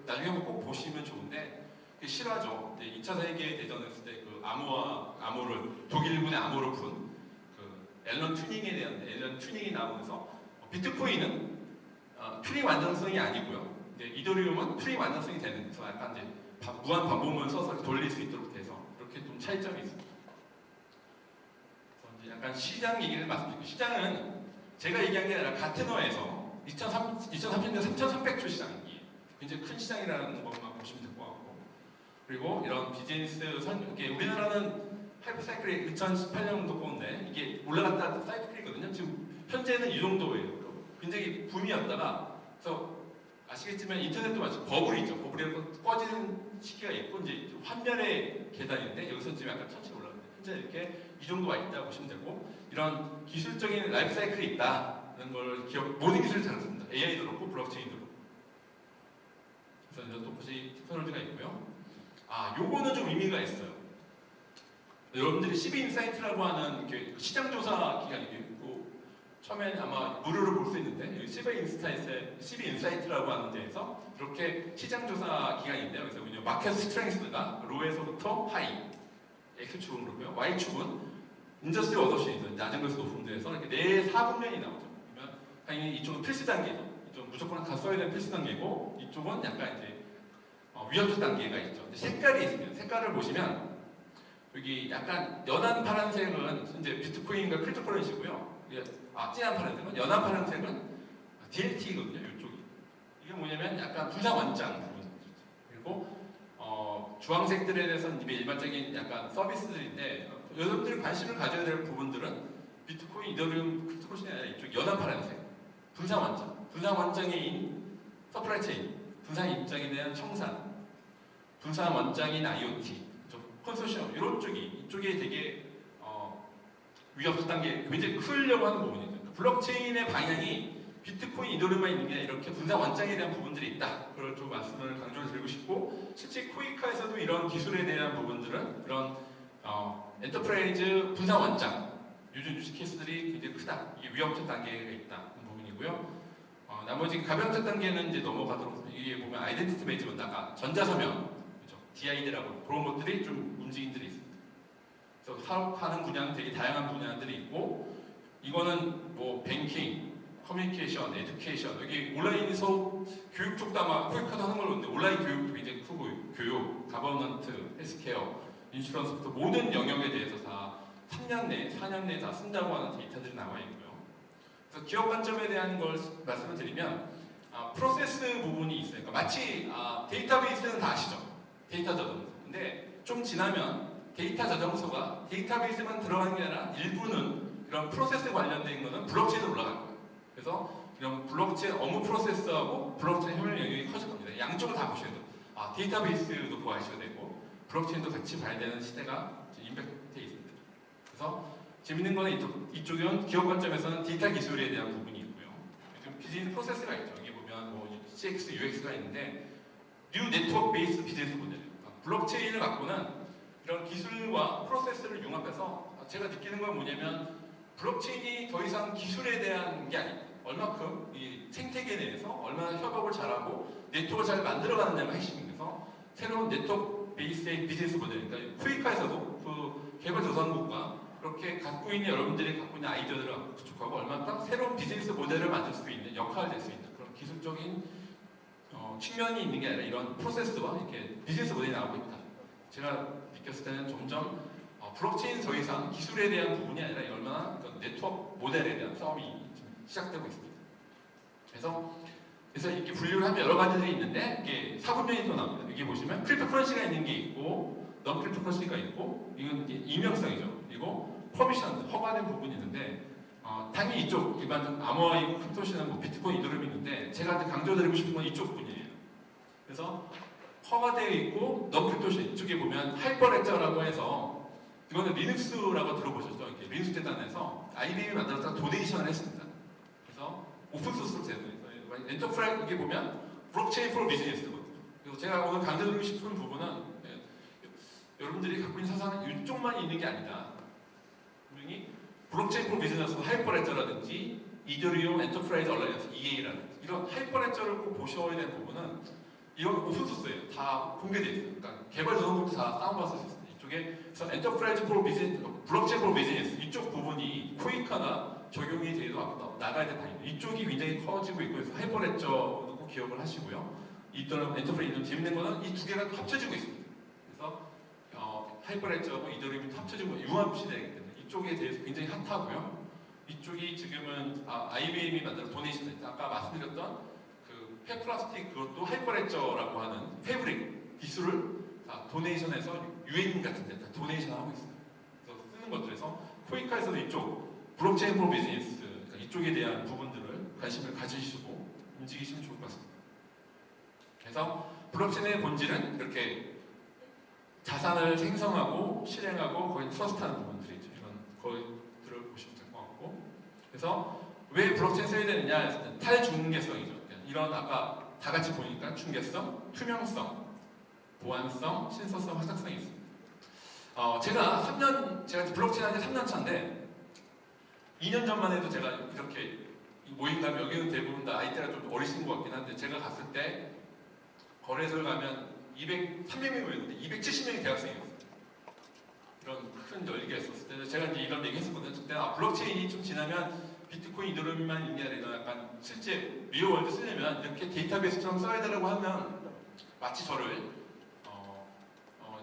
나중에 한번 꼭 보시면 좋은데, 그게 실화죠. 2차 세계대전 했을 때 그 암호를 독일군의 암호를 푼 그 앨런 튜닝이 나오면서 비트코인은 풀이 완전성이 아니고요. 이더리움은 풀이 완전성이 되는, 그래서 약간 이제 무한 반복문을 써서 돌릴 수 있도록 돼서 이렇게 좀 차이점이 있습니다. 약간 시장 얘기를 말씀드리고, 시장은 제가 얘기한 게 아니라 가트너에서 2030년 3,300조 시장이에요. 굉장히 큰 시장이라는 것만 보시면 될 것 같고, 그리고 이런 비즈니스 우리나라는 하이퍼 사이클이 2018년도 건데 이게 올라갔다 사이클이거든요. 지금 현재는 이 정도예요. 굉장히 붐이었다가 그래서 아시겠지만 인터넷도 마치 버블이 있죠. 버블이 꺼지는 시기가 있고 이제 환멸의 계단인데 여기서 지금 약간 천천히 올라가는데 현재 이렇게 이 정도가 있다고 보시면 되고 이런 기술적인 라이프 사이클이 있다는 걸 모든 기술이 다릅니다. AI도 그렇고 블록체인도 그렇고. 그래서 이제 또 혹시 테크놀로지가 있고요. 요거는 좀 의미가 있어요. 여러분들이 CB 인사이트라고 하는 시장 조사 기관이 있고 처음엔 아마 무료로 볼 수 있는데 CB 인사이트라고 하는 데에서 이렇게 시장 조사 기관인데요. 그래서 마켓 스트렝스가 로에서부터 하이, X축은 그렇고요. Y축은 인더스트리 어도션이 낮은 것에서 높은 데에서 이렇게 4분면이 나오죠. 그러면 당연히 이쪽은 필수 단계죠. 이쪽은 무조건 다 써야 되는 필수 단계고 이쪽은 약간 이제 위협적 단계가 있죠. 색깔이 있습니다. 색깔을 보시면 여기 약간 연한 파란색은 현재 비트코인과 크립토커런시고요. 진한 파란색은 연한 파란색은 DLT거든요. 이쪽이. 이게 뭐냐면 약간 분산원장 부분. 그리고 주황색들에 대해서는 일반적인 약간 서비스들인데 여러분들이 관심을 가져야 될 부분들은 비트코인, 이더리움, 크립토커런시가 아니라 이쪽 연한 파란색. 분산원장. 분산원장인 서플라이 체인. 분산 입장에 대한 청산. 분산원장인 IoT. 컨소시엄 이런 쪽이 이쪽에 되게 위협 단계 굉장히 크려고 하는 부분이죠. 블록체인의 방향이 비트코인, 이더리움만 있는 게 아니라 이렇게 분산 원장에 대한 부분들이 있다. 그걸 좀 말씀을 강조를 드리고 싶고 실제 코이카에서도 이런 기술에 대한 부분들은 그런 엔터프라이즈 분산 원장 요즘 유지 케이스들이 굉장히 크다. 이게 위협적 단계가 있다. 그 부분이고요. 나머지 가변적 단계는 이제 넘어가도록 이게 보면 아이덴티티 매니지먼트 아까 전자서명 DID라고 그런 것들이 좀 움직임들이 있습니다. 그래서 사업하는 분야는 되게 다양한 분야들이 있고 이거는 뭐 뱅킹, 커뮤니케이션, 에듀케이션 여기 온라인 수업 교육 쪽도 아마 코이카도 하는 걸로 보는데 온라인 교육도 굉장히 크고 교육, 가버넌트, 헬스케어, 인슈런스부터 모든 영역에 대해서 다 3년 내, 4년 내에 다 쓴다고 하는 데이터들이 나와 있고요. 그래서 기업 관점에 대한 걸 말씀을 드리면 프로세스 부분이 있어요. 그러니까 마치 데이터베이스는 다 아시죠? 데이터 저장소. 근데 좀 지나면 데이터 저장소가 데이터베이스만 들어가는 게 아니라 일부는 이런 프로세스 관련된 거는 블록체인으로 올라갈 거예요. 그래서 이런 블록체인 업무 프로세스하고 블록체인 협력 영역이 커질 겁니다. 양쪽을 다 보셔야 돼요. 데이터베이스도 보아하셔야 되고 블록체인도 같이 봐야 되는 시대가 임팩트에 있습니다. 그래서 재밌는 거는 이쪽은 기업 관점에서는 데이터 기술에 대한 부분이 있고요. 지금 비즈니스 프로세스가 있죠. 여기 보면 뭐 CX, UX가 있는데 뉴 네트워크 베이스 비즈니스 모델. 블록체인을 갖고는 이런 기술과 프로세스를 융합해서 제가 느끼는 건 뭐냐면 블록체인이 더 이상 기술에 대한 게 아닙니다. 얼마큼 이 생태계 내에서 얼마나 협업을 잘하고 네트워크를 잘 만들어가느냐가 핵심이라서 새로운 네트워크 베이스의 비즈니스 모델. 그러니까 쿠이카에서도 그 개발도상국과 그렇게 갖고 있는 여러분들이 갖고 있는 아이디어들을 구축하고 얼마나 새로운 비즈니스 모델을 만들 수 있는 역할을 낼 수 있는 그런 기술적인 측면이 있는 게 아니라 이런 프로세스와 이렇게 비즈니스 모델이 나오고 있다. 제가 느꼈을 때는 점점 블록체인 더 이상 기술에 대한 부분이 아니라 얼마나 그 네트워크 모델에 대한 싸움이 시작되고 있습니다. 그래서 이렇게 분류를 하면 여러 가지들이 있는데 이게 사분면이 또 나옵니다. 여기 보시면 크립토커런시가 있는 게 있고 넌 크립토커런시가 있고 이건 이제 익명성이죠. 그리고 퍼미션 허가된 부분이 있는데 당연히 이쪽 일반 암호화이고 크립토시는 뭐 비트코인 이더리움이 있는데 제가 강조드리고 싶은 건 이쪽 분이에요. 그래서 허가되어 있고 넌크립토시 이쪽에 보면 하이퍼레저라고 해서 이거는 리눅스라고 들어보셨죠? 이렇게 리눅스 재단에서 IBM이 만들어서 도네이션을 했습니다. 그래서 오픈소스로 제공해서 엔터프라이즈 이게 보면 블록체인 포 비즈니스거든요. 그래서 제가 오늘 강조드리고 싶은 부분은 여러분들이 갖고 있는 사상은 이쪽만 있는 게 아니다. 분명히 블록체인 포 비즈니스 하이퍼레저라든지 이더리움 엔터프라이즈 얼라이언스 EA라든지 이런 하이퍼레저를 꼭 보셔야 되는 부분은 이건 오픈소스예요. 다 공개되어 있어요. 그러니까 개발 전원들도 다 다운받을 수 있어요. 이쪽에서 엔터프라이즈 포 비즈니스, 블록체인 포 비즈니스 이쪽 부분이 코이카가 적용이 돼서 나가야 된다. 이쪽이 굉장히 커지고 있고 그래서 하이퍼레저도 꼭 기억을 하시고요. 이더리움 엔터프라이즈 재밌는 거는 이 두 개가 합쳐지고 있습니다. 그래서 하이퍼레저하고 이더리움이 합쳐지고 융합 시대이기 때문에 이쪽에 대해서 굉장히 핫하고요. 이쪽이 지금은 IBM이 만든 도네이션 아까 말씀드렸던 페플라스틱 그것도 하이퍼레저라고 하는 패브릭 기술을 다 도네이션에서 유엔 같은 데 다 도네이션 하고 있어요. 그래서 쓰는 것들에서 코이카에서도 이쪽 블록체인 프로 비즈니스 그러니까 이쪽에 대한 부분들을 관심을 가지시고 움직이시면 좋을 것 같습니다. 그래서 블록체인의 본질은 이렇게 자산을 생성하고 실행하고 거의 트러스트하는 부분들이죠. 이런 거들을 보시면 될 것 같고, 그래서 왜 블록체인 써야 되느냐? 탈중개성이죠. 이런 아까 다 같이 보니까 중개성, 투명성, 보안성, 신속성, 확장성이 있습니다. 제가 블록체인 한 지 3년 차인데 2년 전만 해도 제가 이렇게 모임 가면 여기는 대부분 다 나이대가 좀 어리신 것 같긴 한데 제가 갔을 때 거래소를 가면 300명이 모였는데 270명이 대학생이었어요. 이런 큰 열기가 있었을 때 제가 이제 이런 얘기 했었거든요. 그때 블록체인이 좀 지나면 비트코인 이더리움만 있는 게 아니라 약간 실제 리얼월드 쓰려면 이렇게 데이터베이스처럼 써야 되라고 하면 마치 저를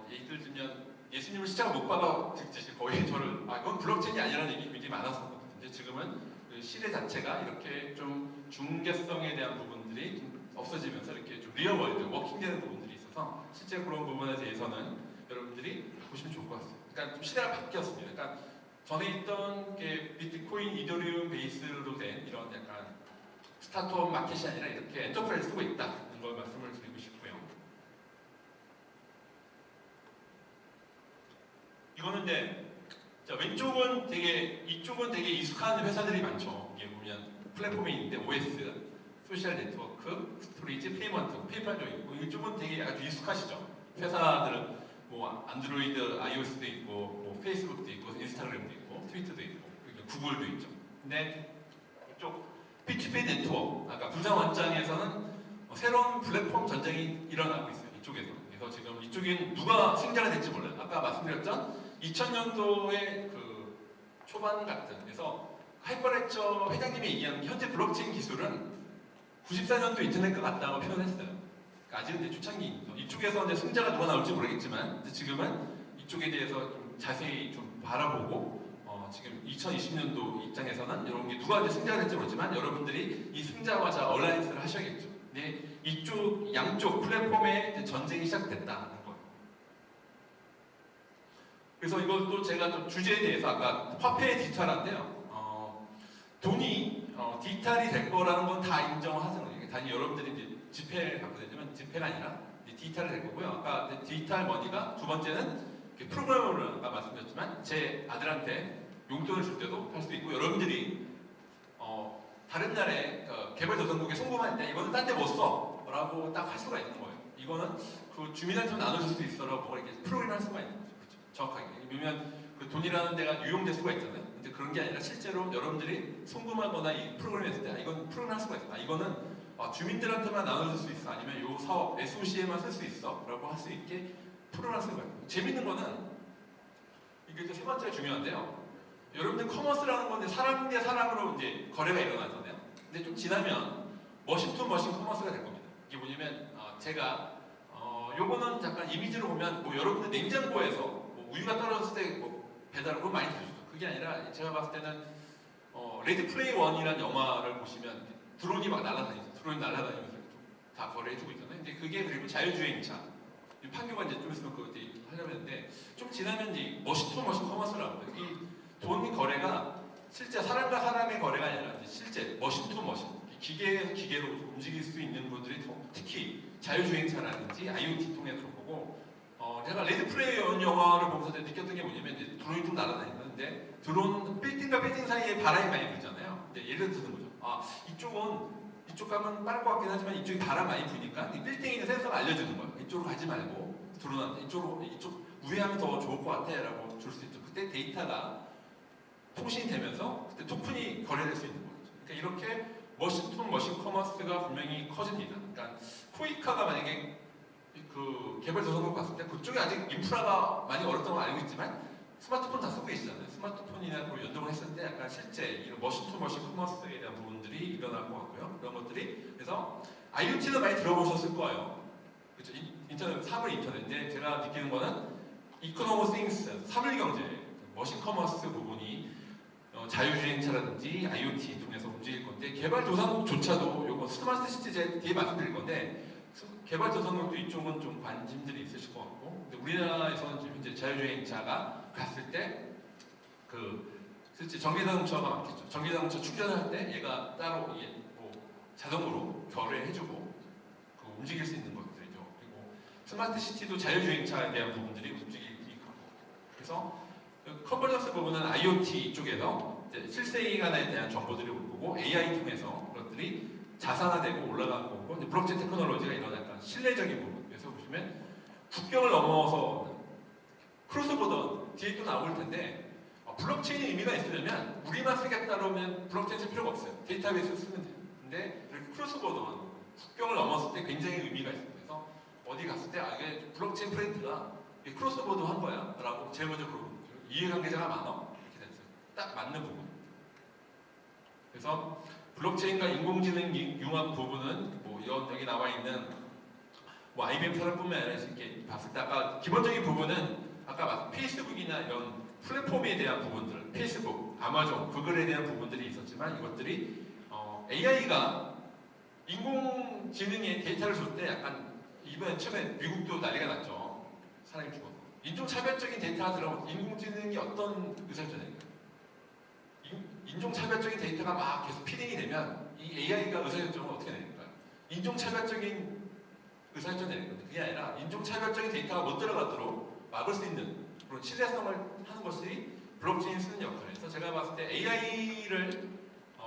예를 들면 예수님을 십자가 못 박아 듣듯이 거의 저를 그건 블록체인이 아니라는 얘기 굉장히 많았었거든요. 근데 지금은 그 시대 자체가 이렇게 좀 중개성에 대한 부분들이 좀 없어지면서 이렇게 좀 리얼월드, 워킹되는 부분들이 있어서 실제 그런 부분에 대해서는 여러분들이 보시면 좋을 것 같습니다. 그러니까 좀 시대가 바뀌었습니다. 그러니까 전에 있던 게 비트코인, 이더리움 베이스로 된 이런 약간 스타트업 마켓이 아니라 이렇게 엔터프라이즈 쓰고 있다는 걸 말씀을 드리고 싶고요. 이거는 이제 왼쪽은 이쪽은 되게 익숙한 회사들이 많죠. 이게 보면 플랫폼이 있는데 OS, 소셜 네트워크, 스토리지, 페이먼트, 페이팔도 있고 이쪽은 되게 아주 익숙하시죠. 회사들은 뭐 안드로이드, iOS도 있고 뭐 페이스북도 있고 인스타그램도 있고 트위터도 있고 구글도 있죠. 근데 이쪽 P2P 네트워크, 아까 부장원장에서는 새로운 플랫폼 전쟁이 일어나고 있어요. 이쪽에서. 그래서 지금 이쪽엔 누가 승자가 될지 몰라요. 아까 말씀드렸죠? 2000년도의 그 초반 같은, 그래서 하이퍼레처 회장님이 얘기한 현재 블록체인 기술은 94년도 인터넷과 같다고 표현했어요. 그러니까 아직은 이제 초창기입니다. 이쪽에서 이제 승자가 누가 나올지 모르겠지만 지금은 이쪽에 대해서 좀 자세히 좀 바라보고 지금 2020년도 입장에서는 이런 게 누가 이제 승자가 될지 모르지만 여러분들이 이 승자와 자 얼라이언스를 하셔야겠죠. 근데 이쪽 양쪽 플랫폼의 전쟁이 시작됐다는 거예요. 그래서 이것도 제가 좀 주제에 대해서 아까 화폐의 디지털한데요. 돈이 디지털이 될 거라는 건 다 인정하는 거예요. 단지 여러분들이 이제 지폐를 갖고 다니면 지폐가 아니라 디지털이 될 거고요. 아까 디지털 머니가 두 번째는 프로그래머를 아까 말씀드렸지만 제 아들한테 용돈을 줄 때도 할 수도 있고 여러분들이 다른 나라의 개발도상국에 송금할 때 이거는 딴 데 못 써 라고 딱 할 수가 있는 거예요. 이거는 그 주민한테 나눠줄 수 있어라고 이렇게 프로그램할 수가 있는 거죠. 그렇죠? 정확하게. 왜냐면 그 돈이라는 데가 유용될 수가 있잖아요. 근데 그런 게 아니라 실제로 여러분들이 송금하거나 이 프로그램 했을 때 이건 프로그램할 수가 있어. 이거는 주민들한테만 나눠줄 수 있어. 아니면 요 사업 SOC에만 쓸 수 있어 라고 할 수 있게 프로그램할 수가 있어요. 재밌는 거는 이게 이제 세 번째가 중요한데요. 여러분들 커머스라는 건데 사람 대 사람으로 이제 거래가 일어나잖아요. 근데 좀 지나면 머신 투 머신 커머스가 될 겁니다. 이게 뭐냐면 제가 요거는 잠깐 이미지로 보면 뭐 여러분들 냉장고에서 뭐 우유가 떨어졌을 때 뭐 배달을 그거 많이 드셨죠. 그게 아니라 제가 봤을 때는 레드 플레이 원이라는 영화를 보시면 드론이 막 날아다니죠. 드론이 날아다니면서 다 거래해주고 있잖아요. 근데 그게 그리고 자율주행차 판교가 이제 좀 있으면 그거 하려고 했는데 좀 지나면 이제 머신 투 머신 커머스라고 해요. 이 돈 거래가 실제 사람과 사람의 거래가 아니라 실제 머신 투 머신 기계에서 기계로 움직일 수 있는 분들이 특히 자율주행차라든지 IoT 통해서 보고 제가 레드 플레이 원 영화를 보면서 느꼈던 게 뭐냐면 이제 드론이 좀 날아다니는데 드론 빌딩과 빌딩 사이에 바람이 많이 불잖아요. 근데 예를 드는 거죠. 이쪽 가면 빠를 것 같긴 하지만 이쪽이 바람 많이 부니까 이 빌딩에 있는 센서가 알려주는 거예요. 이쪽으로 가지 말고 드론한테 이쪽 우회하면 더 좋을 것 같아 라고 줄 수 있죠. 그때 데이터가 통신이 되면서 그때 토큰이 거래될 수 있는 거죠. 그러니까 이렇게 머신 투 머신 커머스가 분명히 커집니다. 그러니까 코이카가 만약에 그 개발도상국 갔을 때 그쪽에 아직 인프라가 많이 어렵다는 걸 알고 있지만 스마트폰 다 쓰고 계시잖아요. 스마트폰이나 그 연동을 했을 때 약간 실제 이런 머신 투 머신 커머스에 대한 부분들이 일어날 것 같고요. 그런 것들이 그래서 IoT는 많이 들어보셨을 거예요. 그렇죠? 인터넷, 사물 인터넷인데 제가 느끼는 거는 이코노미 띵스, 사물경제, 머신 커머스 부분이 자율주행차라든지 IoT 통해서 움직일 건데 개발도상국조차도 요거 스마트 시티제 뒤에 말씀드릴 건데 개발도상국도 이쪽은 좀 관심들이 있으실 것 같고 근데 우리나라에서는 지금 현재 자율주행차가 갔을 때 실제 전기자동차가 많겠죠. 전기자동차 충전할 때 얘가 따로 자동으로 결회해주고 움직일 수 있는 것들이죠. 그리고 스마트 시티도 자율주행차에 대한 부분들이 움직이기 하고, 그래서 컨버전스 부분은 IoT 쪽에서 실생활에 대한 정보들이 올 거고, AI 통해서 그것들이 자산화되고 올라가는 거고, 블록체인 테크놀로지가 이런 약간 신뢰적인 부분. 그래서 보시면 국경을 넘어서 크로스보더 뒤에 또 나올 텐데, 블록체인의 의미가 있으려면 우리만 쓰겠다면 블록체인 쓸 필요가 없어요. 데이터베이스 쓰면 돼요. 근데 이렇게 크로스보더 국경을 넘었을 때 굉장히 의미가 있어요. 그래서 어디 갔을 때 이게 블록체인 프렌드가 크로스보더 한 거야 라고 제일 먼저 그러고, 이해관계자가 많아 이렇게 됐어요. 딱 맞는 부분. 그래서 블록체인과 인공지능 융합 부분은 뭐 여기 나와 있는 뭐 IBM 산업뿐만 아니라 이렇게 봤을 때 아까 기본적인 부분은 아까 페이스북이나 이런 플랫폼에 대한 부분들, 페이스북, 아마존, 구글에 대한 부분들이 있었지만, 이것들이 AI가 인공지능의 데이터를 줄 때 약간 이번에 처음에 미국도 난리가 났죠. 사람이 죽어서. 인종차별적인 데이터가 들어가면 인공지능이 어떤 의사결정을 인종차별적인 데이터가 막 계속 피딩이 되면 이 AI가 의사결정을 어떻게 내릴까요? 인종차별적인 의사결정 내는 건데, 그게 아니라 인종차별적인 데이터가 못 들어가도록 막을 수 있는 그런 신뢰성을 하는 것이 블록체인이 쓰는 역할이에요. 제가 봤을 때 AI를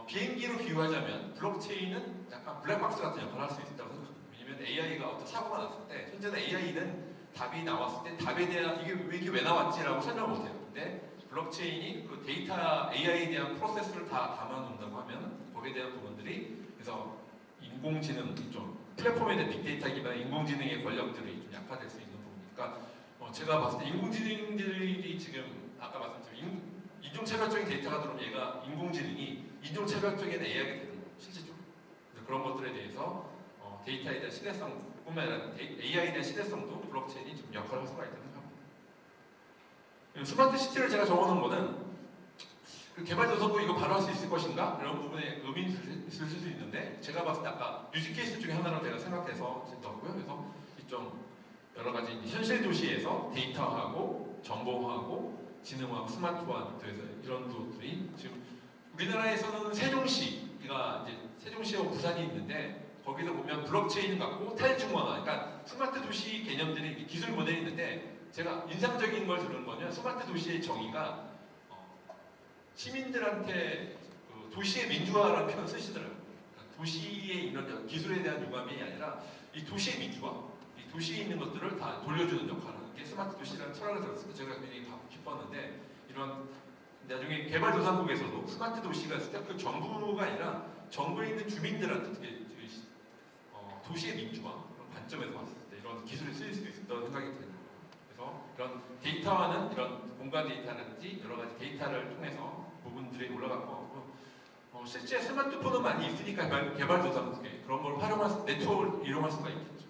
비행기로 비유하자면 블록체인은 약간 블랙박스 같은 역할을 할 수 있다고 생각합니다. 왜냐면 AI가 어떤 사고가 났을 때, 현재는 AI는 답이 나왔을 때 답에 대한 이게 왜 나왔지라고 설명을 못해요. 근데 블록체인이 그 데이터 AI에 대한 프로세스를 다 담아놓는다고 하면 거기에 대한 부분들이, 그래서 인공지능 좀 플랫폼에 대한 빅데이터 기반의 인공지능의 권력들이 좀 약화될 수 있는 부분이니까, 제가 봤을 때 인공지능들이 지금 아까 말씀드린 인종차별적인 데이터가 들어오면 얘가 인공지능이 인종차별적인 AI가 되는 거예요, 실질적으로. 그런 것들에 대해서 데이터에 대한 신뢰성뿐만 아니라 AI에 대한 신뢰성도 블록체인이 좀 역할을 할 수가 있다고 생각합니다. 스마트 시티를 제가 적어놓은 거는 그 개발도서도 이거 바로 할 수 있을 것인가? 이런 부분에 의미가 있을 수도 있는데, 제가 봤을 때 아까 유지 케이스 중에 하나로 제가 생각해서 넣었고요. 그래서 좀 여러 가지 현실 도시에서 데이터하고 정보화하고 지능화하고 스마트화돼서 이런 부분들이 지금 우리나라에서는 세종시가 이제 세종시와 부산이 있는데, 거기서 보면 블록체인 갖고 탈중앙화, 그러니까 스마트 도시 개념들이 기술 모델이 있는데, 제가 인상적인 걸 들은 거는 스마트 도시의 정의가 시민들한테 그 도시의 민주화라는 표현 쓰시더라고요. 그러니까 도시의 이런 기술에 대한 융합이 아니라 이 도시의 민주화, 이 도시에 있는 것들을 다 돌려주는 역할을 하는 게 스마트 도시라는 철학을 들었을 때 제가 굉장히 기뻤는데, 이런 나중에 개발도상국에서도 스마트 도시가 있을 때 그 정부가 아니라 정부에 있는 주민들한테 어떻게 도시의 민주화 그런 관점에서 봤을 때 이런 기술이 쓰일 수도 있다는 생각이 드는 거예요. 그래서 이런 데이터와는 이런 공간 데이터라든지 여러 가지 데이터를 통해서 부분들이 올라가고, 실제 스마트폰은 많이 있으니까 개발도상국에 그런 걸 활용할 수, 네트워크를 이용할 수가 있겠죠.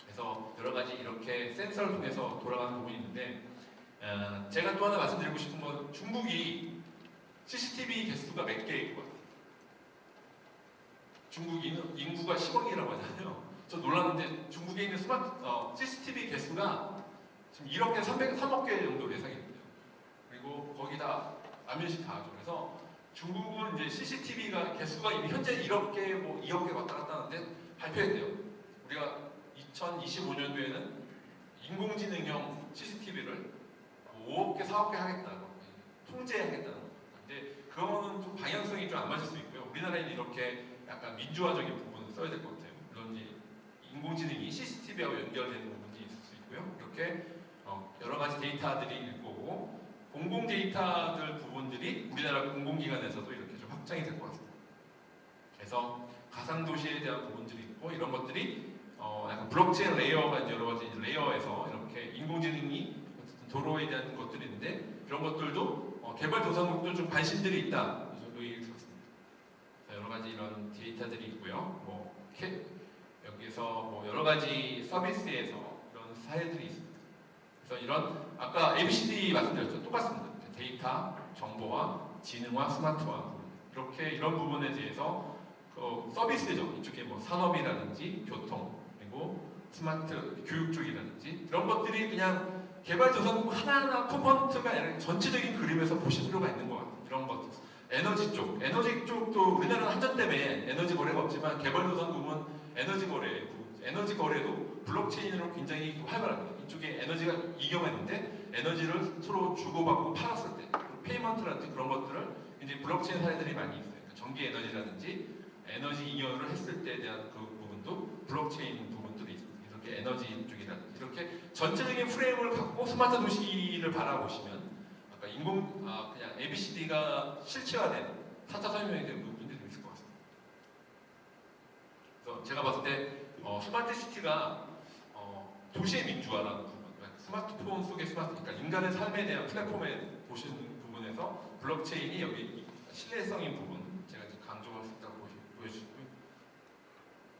그래서 여러 가지 이렇게 센서를 통해서 돌아가는 부분이 있는데, 제가 또 하나 말씀드리고 싶은 건 중국이 CCTV 개수가 몇 개일 것 같아요. 중국 인구가 10억이라고 하잖아요. 저 놀랐는데 중국에 있는 CCTV 개수가 지금 1억 개, 3억 개 정도 예상이 됩니다. 그리고 거기다 안면식 다 하죠. 그래서 중국은 이제 CCTV가 개수가 이미 현재 1억 개, 뭐 2억 개 왔다 갔다 하는데 발표했대요. 우리가 2025년도에는 인공지능형 CCTV를 5억 개, 4억 개 하겠다고 통제하겠다는 겁니다. 근데 그거는 좀 방향성이 좀 안 맞을 수 있고요. 우리나라에는 이렇게 약간 민주화적인 부분을 써야 될 것 같아요. 물론 이제 인공지능이 CCTV하고 연결되는 부분이 있을 수 있고요. 이렇게 여러 가지 데이터들이 있을 거고, 공공 데이터들 부분들이 우리나라 공공기관에서도 이렇게 좀 확장이 될 것 같습니다. 그래서 가상도시에 대한 부분들이 있고, 이런 것들이 약간 블록체인 레이어가 이제 여러 가지 레이어에서 이렇게 인공지능이 도로에 대한 것들이 있는데, 그런 것들도 개발도상국도 좀 관심들이 있다. 이 정도 얘기를 들었습니다. 여러 가지 이런 데이터들이 있고요. 여기서 뭐 여러 가지 서비스에서 이런 사례들이 있습니다. 그래서 이런 아까 ABCD 말씀드렸죠. 똑같습니다. 데이터, 정보화, 지능화, 스마트화 이렇게 이런 부분에 대해서 서비스죠. 이쪽에 뭐 산업이라든지 교통, 그리고 스마트 교육 쪽이라든지 이런 것들이 그냥 개발도상국 하나하나 컴포넌트가 아니라 전체적인 그림에서 보실 필요가 있는 것 같아요. 이런 것들. 에너지 쪽도 우리나라는 한전 때문에 에너지 거래가 없지만 개발도상국은 에너지 거래도 블록체인으로 굉장히 활발합니다. 이쪽에 에너지가 이용했는데 에너지를 서로 주고받고 팔았을 때 페이먼트라든지 그런 것들을 이제 블록체인 사례들이 많이 있어요. 그러니까 전기 에너지라든지 에너지 이용을 했을 때에 대한 그 부분도 블록체인 부분들이 있습니다. 이렇게 에너지 쪽이라든지 이렇게 전체적인 프레임을 갖고 스마트 도시를 바라보시면 아까 그냥 ABCD가 실체화된 4차 산업혁명에 대한 부분들이 좀 있을 것 같습니다. 그래서 제가 봤을 때 스마트 시티가 도시의 민주화라는 부분, 스마트폰 속의 그러니까 인간의 삶에 대한 플랫폼에 보시는 부분에서 블록체인이 여기 신뢰성인 부분 제가 강조할 수 있다고 보여주시고요.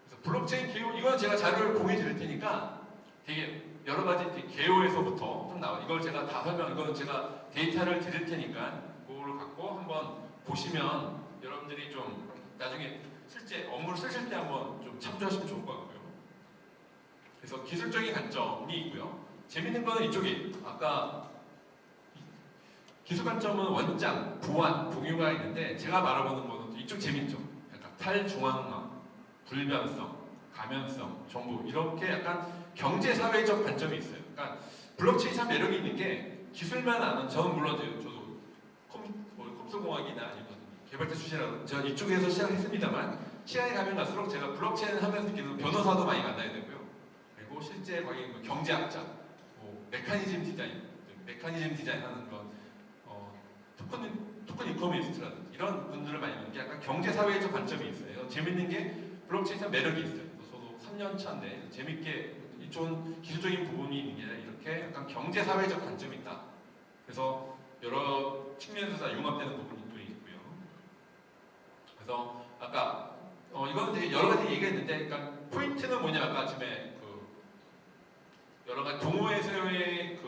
그래서 블록체인 개요, 이건 제가 자료를 공유 드릴 테니까 되게 여러 가지 개요에서부터 좀 나와요. 이걸 제가 다 이거는 제가 데이터를 드릴 테니까 그거를 갖고 한번 보시면 여러분들이 좀 나중에 실제 업무를 쓰실 때 한번 좀 참조하시면 좋을 것 같고요. 그래서 기술적인 관점이 있고요. 재밌는 거는 이쪽이 아까 기술 관점은 원장, 보안, 공유가 있는데 제가 말해보는 거는 이쪽 재밌죠. 약간 탈중앙화, 불변성, 가면성, 정보 이렇게 약간 경제사회적 관점이 있어요. 그러니까 블록체인 참 매력이 있는 게 기술만 아는 저는 물론 저도 컴퓨터공학이나 아니면 개발자 출신이라서 제가 이쪽에서 시작했습니다만 시간이 가면 갈수록 제가 블록체인 하면서 계속 변호사도 많이 만나야 되고요. 그리고 실제 거기 경제학자, 메커니즘 디자인하는 그런 토큰 이코노미스트라든지 이런 분들을 많이 보는 게 약간 경제사회적 관점이 있어요. 재밌는 게 블록체인 매력이 있어요. 저도 3년 차인데 재밌게 이쪽 기술적인 부분이 있는 게 아니라 이렇게 약간 경제사회적 관점이 있다. 그래서 여러 측면에서 다 융합되는 부분이 또 있고요. 그래서 아까 이거는 되게 여러 가지 얘기했는데, 그러니까 포인트는 뭐냐 아까 아침에 여러 가지 동호회에서의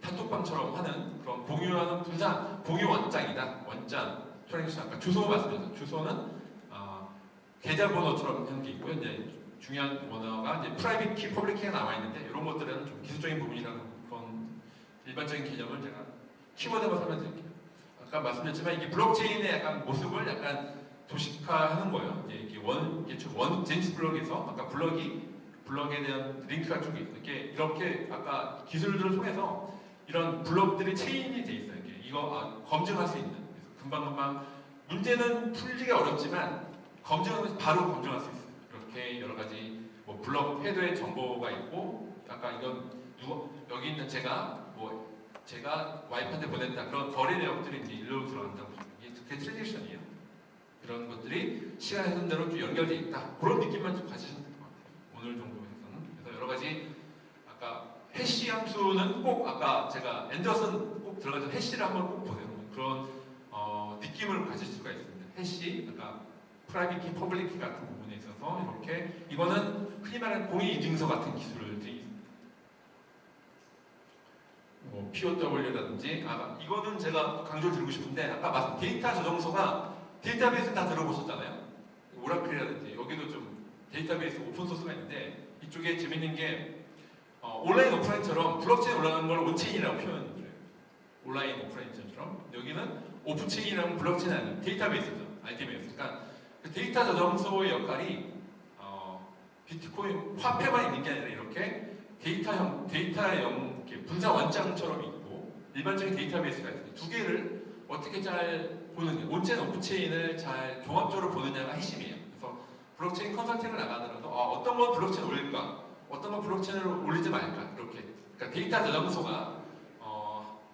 단톡방처럼 하는 그런 공유하는 공유 원장이다. 원장, 아까 주소 말씀드렸죠. 주소는 계좌번호처럼 하는 게 있고요. 이제 중요한 원어가 이제 프라이빗 키, 퍼블릭 키가 나와 있는데 이런 것들은 좀 기술적인 부분이라는 그런 일반적인 개념을 제가 키워드만 설명드릴게요. 아까 말씀드렸지만 이게 블록체인의 약간 모습을 약간 도식화하는 거예요. 이게 제임스 블럭에서 아까 블럭에 대한 링크가 쭉 있어요. 이렇게 아까 기술들을 통해서 이런 블럭들이 체인이 돼 있어요. 이거 검증할 수 있는. 그래서 금방금방 문제는 풀기가 어렵지만 바로 검증할 수 있어요. 이렇게 여러 가지 블럭 헤드의 정보가 있고, 아까 이건 여기 있는 제가 와이프한테 보냈다 그런 거래 내역들이 이제 일로 들어간다고 보시면 이게 그게 트랜잭션이에요. 이런 것들이 시간의 흐름대로 좀 연결되어 있다. 그런 느낌만 좀 가지시면 될 것 같아요. 오늘 정도에서는. 그래서 여러 가지 아까 해시 함수는 꼭 아까 제가 앤더슨 꼭 들어가서 해시를 한번 꼭 보세요. 그런 느낌을 가질 수가 있습니다. 해시, 아까 프라이빗 키, 퍼블릭 키 같은 부분에 있어서 이렇게 이거는 흔히 말하는 공인인증서 같은 기술들이 있습니다. POW라든지 이거는 제가 강조를 드리고 싶은데 아까 말씀 데이터 저장소가 데이터베이스 다 들어보셨잖아요. 오라클이라든지 여기도 좀 데이터베이스 오픈소스가 있는데 이쪽에 재밌는 게 온라인 오프라인처럼 블록체인 올라가는 걸 온체인이라고 표현을 해요. 온라인 오프라인처럼 여기는 오프체인이라는 블록체인 아닌 데이터베이스죠. RDB에서. 그러니까 그 데이터 저장소의 역할이 비트코인 화폐만 있는 게 아니라 이렇게 데이터형 분사 원장처럼 있고 일반적인 데이터베이스가 있어요. 두 개를 어떻게 잘 보느냐, 온체인 오프체인을 잘 종합적으로 보느냐가 핵심이에요. 그래서 블록체인 컨설팅을 나가더라도 어떤 건 블록체인 올릴까, 어떤 건 블록체인을 올리지 말까 이렇게. 그러니까 데이터 저장소가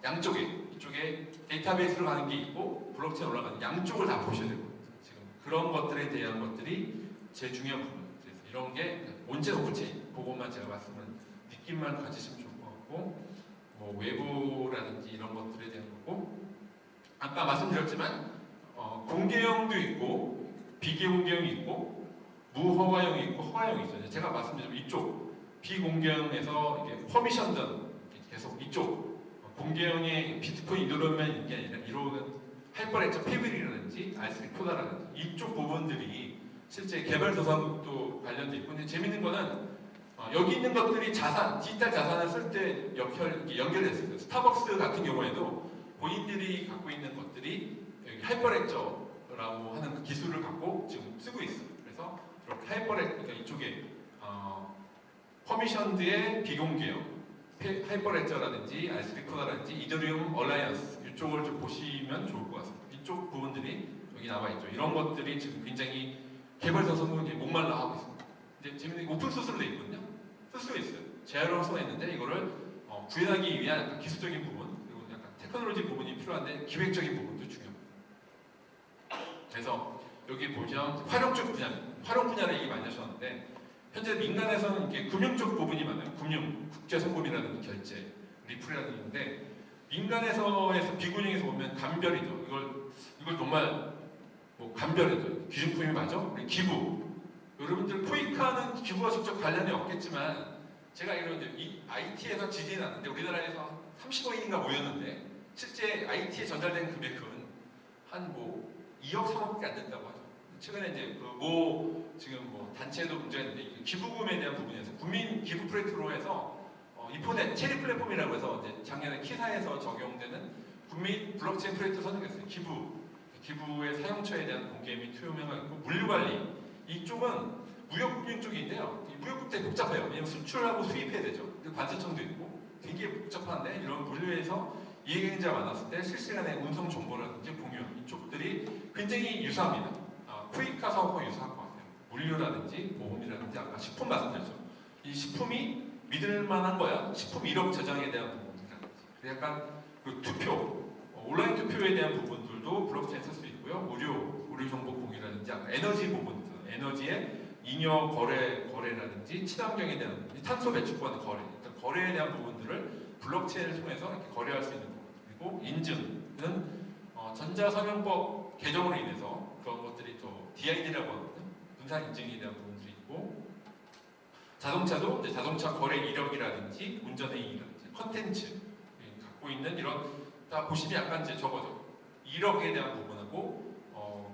양쪽에 이쪽에 데이터베이스로 가는 게 있고 블록체인 올라가는 양쪽을 다 보셔야 되고 지금 그런 것들에 대한 것들이 제일 중요한 부분. 그래서 이런 게 온체인 오프체인 그것만 제가 느낌만 가지시면 좋을 것 같고 외부라든지 이런 것들에 대한 거고 아까 말씀드렸지만 공개형도 있고 비공개형이 있고 무허가형이 있고 허가형이 있어요. 제가 말씀드린 이쪽 비공개형에서 이렇게 퍼미션전 계속 이쪽 공개형의 비트코인 이론만 있는 게 아니라 이론은 하이퍼레저 패브릭이라든지 R3 코다라든지 이쪽 부분들이 실제 개발도상국도 관련돼 있고 근데 재밌는 거는 여기 있는 것들이 디지털 자산을 쓸 때 연결됐어요. 스타벅스 같은 경우에도 본인들이 갖고 있는 것들이 여기 하이퍼렉저라고 하는 그 기술을 갖고 지금 쓰고 있어요. 그래서 이렇게 그러니까 이쪽에 퍼미션드의 비공개형, 하이퍼렉저라든지 알스피코다라든지 이더리움 얼라이언스 이쪽을 좀 보시면 좋을 것 같습니다. 이쪽 부분들이 여기 나와 있죠. 이런 것들이 지금 굉장히 개발자 선생님이 목말라 하고 있습니다. 이제 재밌는 게 오픈 소스로 돼 있거든요. 쓸 수 있어요. 제어를 써 있는데 이거를 구현하기 위한 약간 기술적인 부분 그리고 약간 테크놀로지 부분이 필요한데 기획적인 부분도 중요합니다. 그래서 여기 보시면 활용 분야를 얘기 많이 하셨는데 현재 민간에서는 이렇게 금융 쪽 부분이 많아요. 금융, 국제송금이라든지 결제, 리플이라든지 있는데 민간에서 비금융에서 보면 감별이죠. 이걸 정말 뭐 감별이죠. 기준품이 맞아? 우리 기부. 여러분들 포이카는 기부와 직접 관련이 없겠지만 제가 이런 이 IT에서 지진이 났는데 우리나라에서 30억인가 모였는데 실제 IT에 전달된 금액은 한 뭐 2억, 3억밖에 안 된다고 하죠. 최근에 이제 지금 뭐 단체도 문제가 있는데 기부금에 대한 부분에서 국민 기부 프로젝트로 해서 이포넷 체리 플랫폼이라고 해서 이제 작년에 키사에서 적용되는 국민 블록체인 프로젝트 선정했어요. 기부의 사용처에 대한 공개 및 투명화 있고 물류관리 이쪽은 무역금융 쪽인데요. 이 무역금 되게 복잡해요. 왜냐면 수출하고 수입해야 되죠. 관세청도 있고 되게 복잡한데 이런 물류에서 이해경제가 많았을 때 실시간에 운송 정보라든지 공유 이쪽들이 굉장히 유사합니다. 쿠이카 사업과 유사할 것 같아요. 물류라든지 보험이라든지 아까 식품 말씀드렸죠. 이 식품이 믿을 만한 거야. 식품 1억 저장에 대한 부분이라든지 약간 그 투표, 온라인 투표에 대한 부분들도 블록체인 쓸 수 있고요. 의료 정보 공유라든지 아까 에너지 부분, 에너지의 잉여 거래라든지 친환경에 대한 탄소 배출권 거래에 대한 부분들을 블록체인을 통해서 이렇게 거래할 수 있는 부분. 그리고 인증은 전자서명법 개정으로 인해서 그런 것들이 또 DID라고 하거든요. 분산 인증에 대한 부분들이 있고 자동차도 이제 자동차 거래 이력이라든지 운전행위라든지 컨텐츠 갖고 있는 이런 다 보시면 약간 이제 저거죠. 이력에 대한 부분하고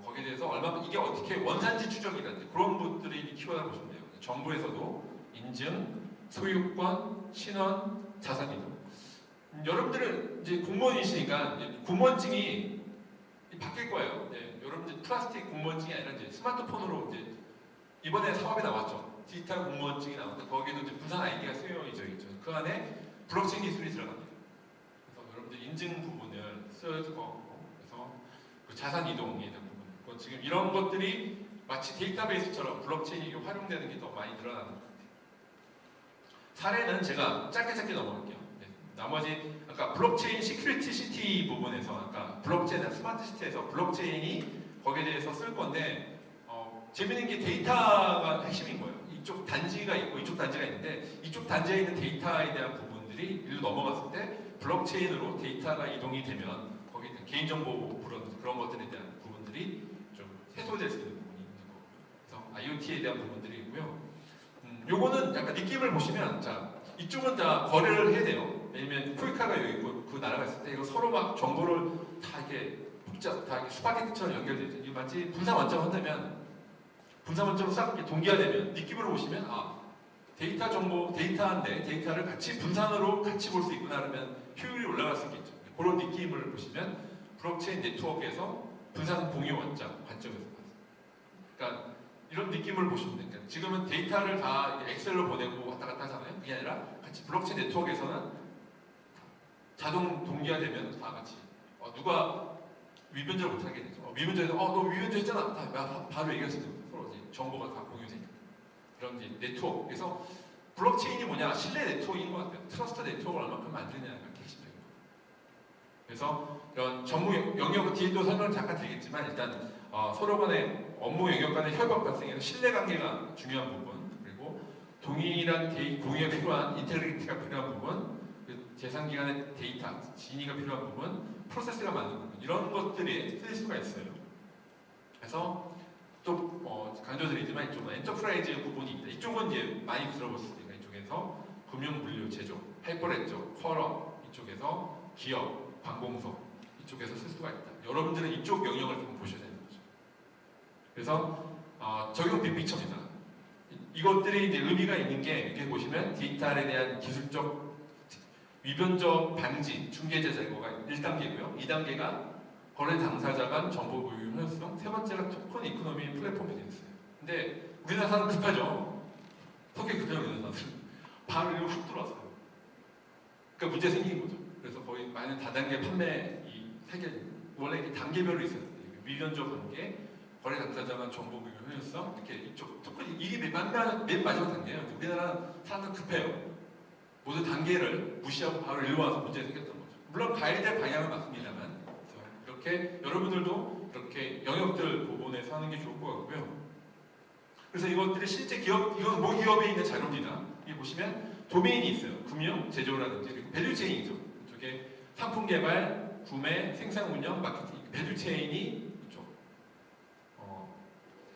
거기에 대해서 얼마나 이게 어떻게 원산지 추적이라든지 그런 분들이 키워나가고 보시면 돼요. 정부에서도 인증, 소유권, 신원, 자산이동. 여러분들은 이제 공무원이시니까 이제 공무원증이 바뀔 거예요. 여러분들 플라스틱 공무원증이 아니라 이제 스마트폰으로 이제 이번에 사업에 나왔죠. 디지털 공무원증이 나오는데 거기에도 이제 분산 아이디가 쓰여져 있죠. 그 안에 블록체인 기술이 들어갑니다. 그래서 여러분들 인증 부분을 써줄 거고 그래서 그 자산 이동에 대한 부분. 지금 이런 것들이 마치 데이터베이스처럼 블록체인이 활용되는 게 더 많이 늘어나는 것 같아요. 사례는 제가 짧게 넘어갈게요. 나머지 아까 블록체인 시큐리티 시티 부분에서 아까 블록체인 스마트 시티에서 블록체인이 거기에 대해서 쓸 건데 재밌는 게 데이터가 핵심인 거예요. 이쪽 단지가 있고 이쪽 단지가 있는데 이쪽 단지에 있는 데이터에 대한 부분들이 일로 넘어갔을 때 블록체인으로 데이터가 이동이 되면 거기에 개인정보 그런 것들에 대한 부분들이 좀 해소될 수 있는 부분이 있는 거고요. 그래서 IoT에 대한 부분들이 있고요. 요거는 약간 느낌을 보시면 자 이쪽은 다 거래를 해야 돼요. 왜냐면 쿠이카가 여기 있고 그 나라가 있을 때 이거 서로 막 정보를 다 이렇게 다 이렇게 스파게티처럼 연결되죠. 이게 마치 분산 원점 한다면 분산 원점으로 싹 이렇게 동기화되면 느낌으로 보시면 데이터 정보 데이터인데 데이터를 같이 분산으로 같이 볼 수 있구나 그러면 효율이 올라갈 수 있겠죠. 그런 느낌을 보시면 블록체인 네트워크에서 분산 공유 원점 관점에서 봤어요. 그러니까 이런 느낌을 보시면 돼요. 그러니까 지금은 데이터를 다 엑셀로 보내고 왔다 갔다 하잖아요. 그게 아니라 같이 블록체인 네트워크에서는 자동 동기화되면 다 같이 누가 위변조를 못하게 되죠. 위변조에서 너 위변조 했잖아. 바로 얘기할 수 있는 거예요. 서로 이제 정보가 다 공유되니까. 그런 이제 네트워크. 그래서 블록체인이 뭐냐? 신뢰 네트워크인 것 같아요. 트러스트 네트워크를 얼마큼 만드느냐가 핵심적인 거예요. 그래서 이런 전문 영역 뒤에도 설명을 잠깐 드리겠지만 일단 서로 간의 업무 영역 간의 협업 발생에서 신뢰관계가 중요한 부분 그리고 동일한 공유에 필요한 인테그리티가 필요한 부분 재산기관의 데이터, 진위가 필요한 부분 프로세스가 많은 부분 이런 것들이 쓸 수가 있어요. 그래서 또 강조드리지만 이쪽은 엔터프라이즈 부분이 있다. 이쪽은 이제 많이 들어볼 수 있으니까 이쪽에서 금융 물류 제조, 하이퍼레저, 컬업 이쪽에서 기업, 관공서 이쪽에서 쓸 수가 있다. 여러분들은 이쪽 영역을 좀 보셔야 되는 거죠. 그래서 적용 빅픽처입니다. 이것들이 이제 의미가 있는 게 이렇게 보시면 데이터에 대한 기술적 위변적 방지, 중개자 제거가 1단계고요. 2단계가 거래 당사자 간 정보 공유 효율성, 세 번째가 토큰 이코노미 플랫폼 비즈니스예요. 근데 우리나라 사람 급하죠. 성격이 급해요. 우리나라 사람들은. 바로 이거 훅 들어왔어요. 그러니까 문제 생긴 거죠. 그래서 거의 많은 다단계 판매 이 세계 원래 이게 단계별로 있어요. 미련적 관계, 거래 당사자 간 정보 공유 효율성 이렇게 이쪽 토큰 이게 맨 마지막 단계예요. 우리나라 사람들 급해요. 모든 단계를 무시하고 바로 일로 와서 문제가 생겼던 거죠. 물론 가야 될 방향은 맞습니다만 이렇게 여러분들도 이렇게 영역들 부분에서 하는 게 좋을 것 같고요. 그래서 이것들이 실제 기업, 이건 모 기업에 있는 자료입니다. 여기 보시면 도메인이 있어요. 금융, 제조라든지 밸류체인이죠. 이쪽에 상품 개발, 구매, 생산 운영, 마케팅 밸류체인이 이쪽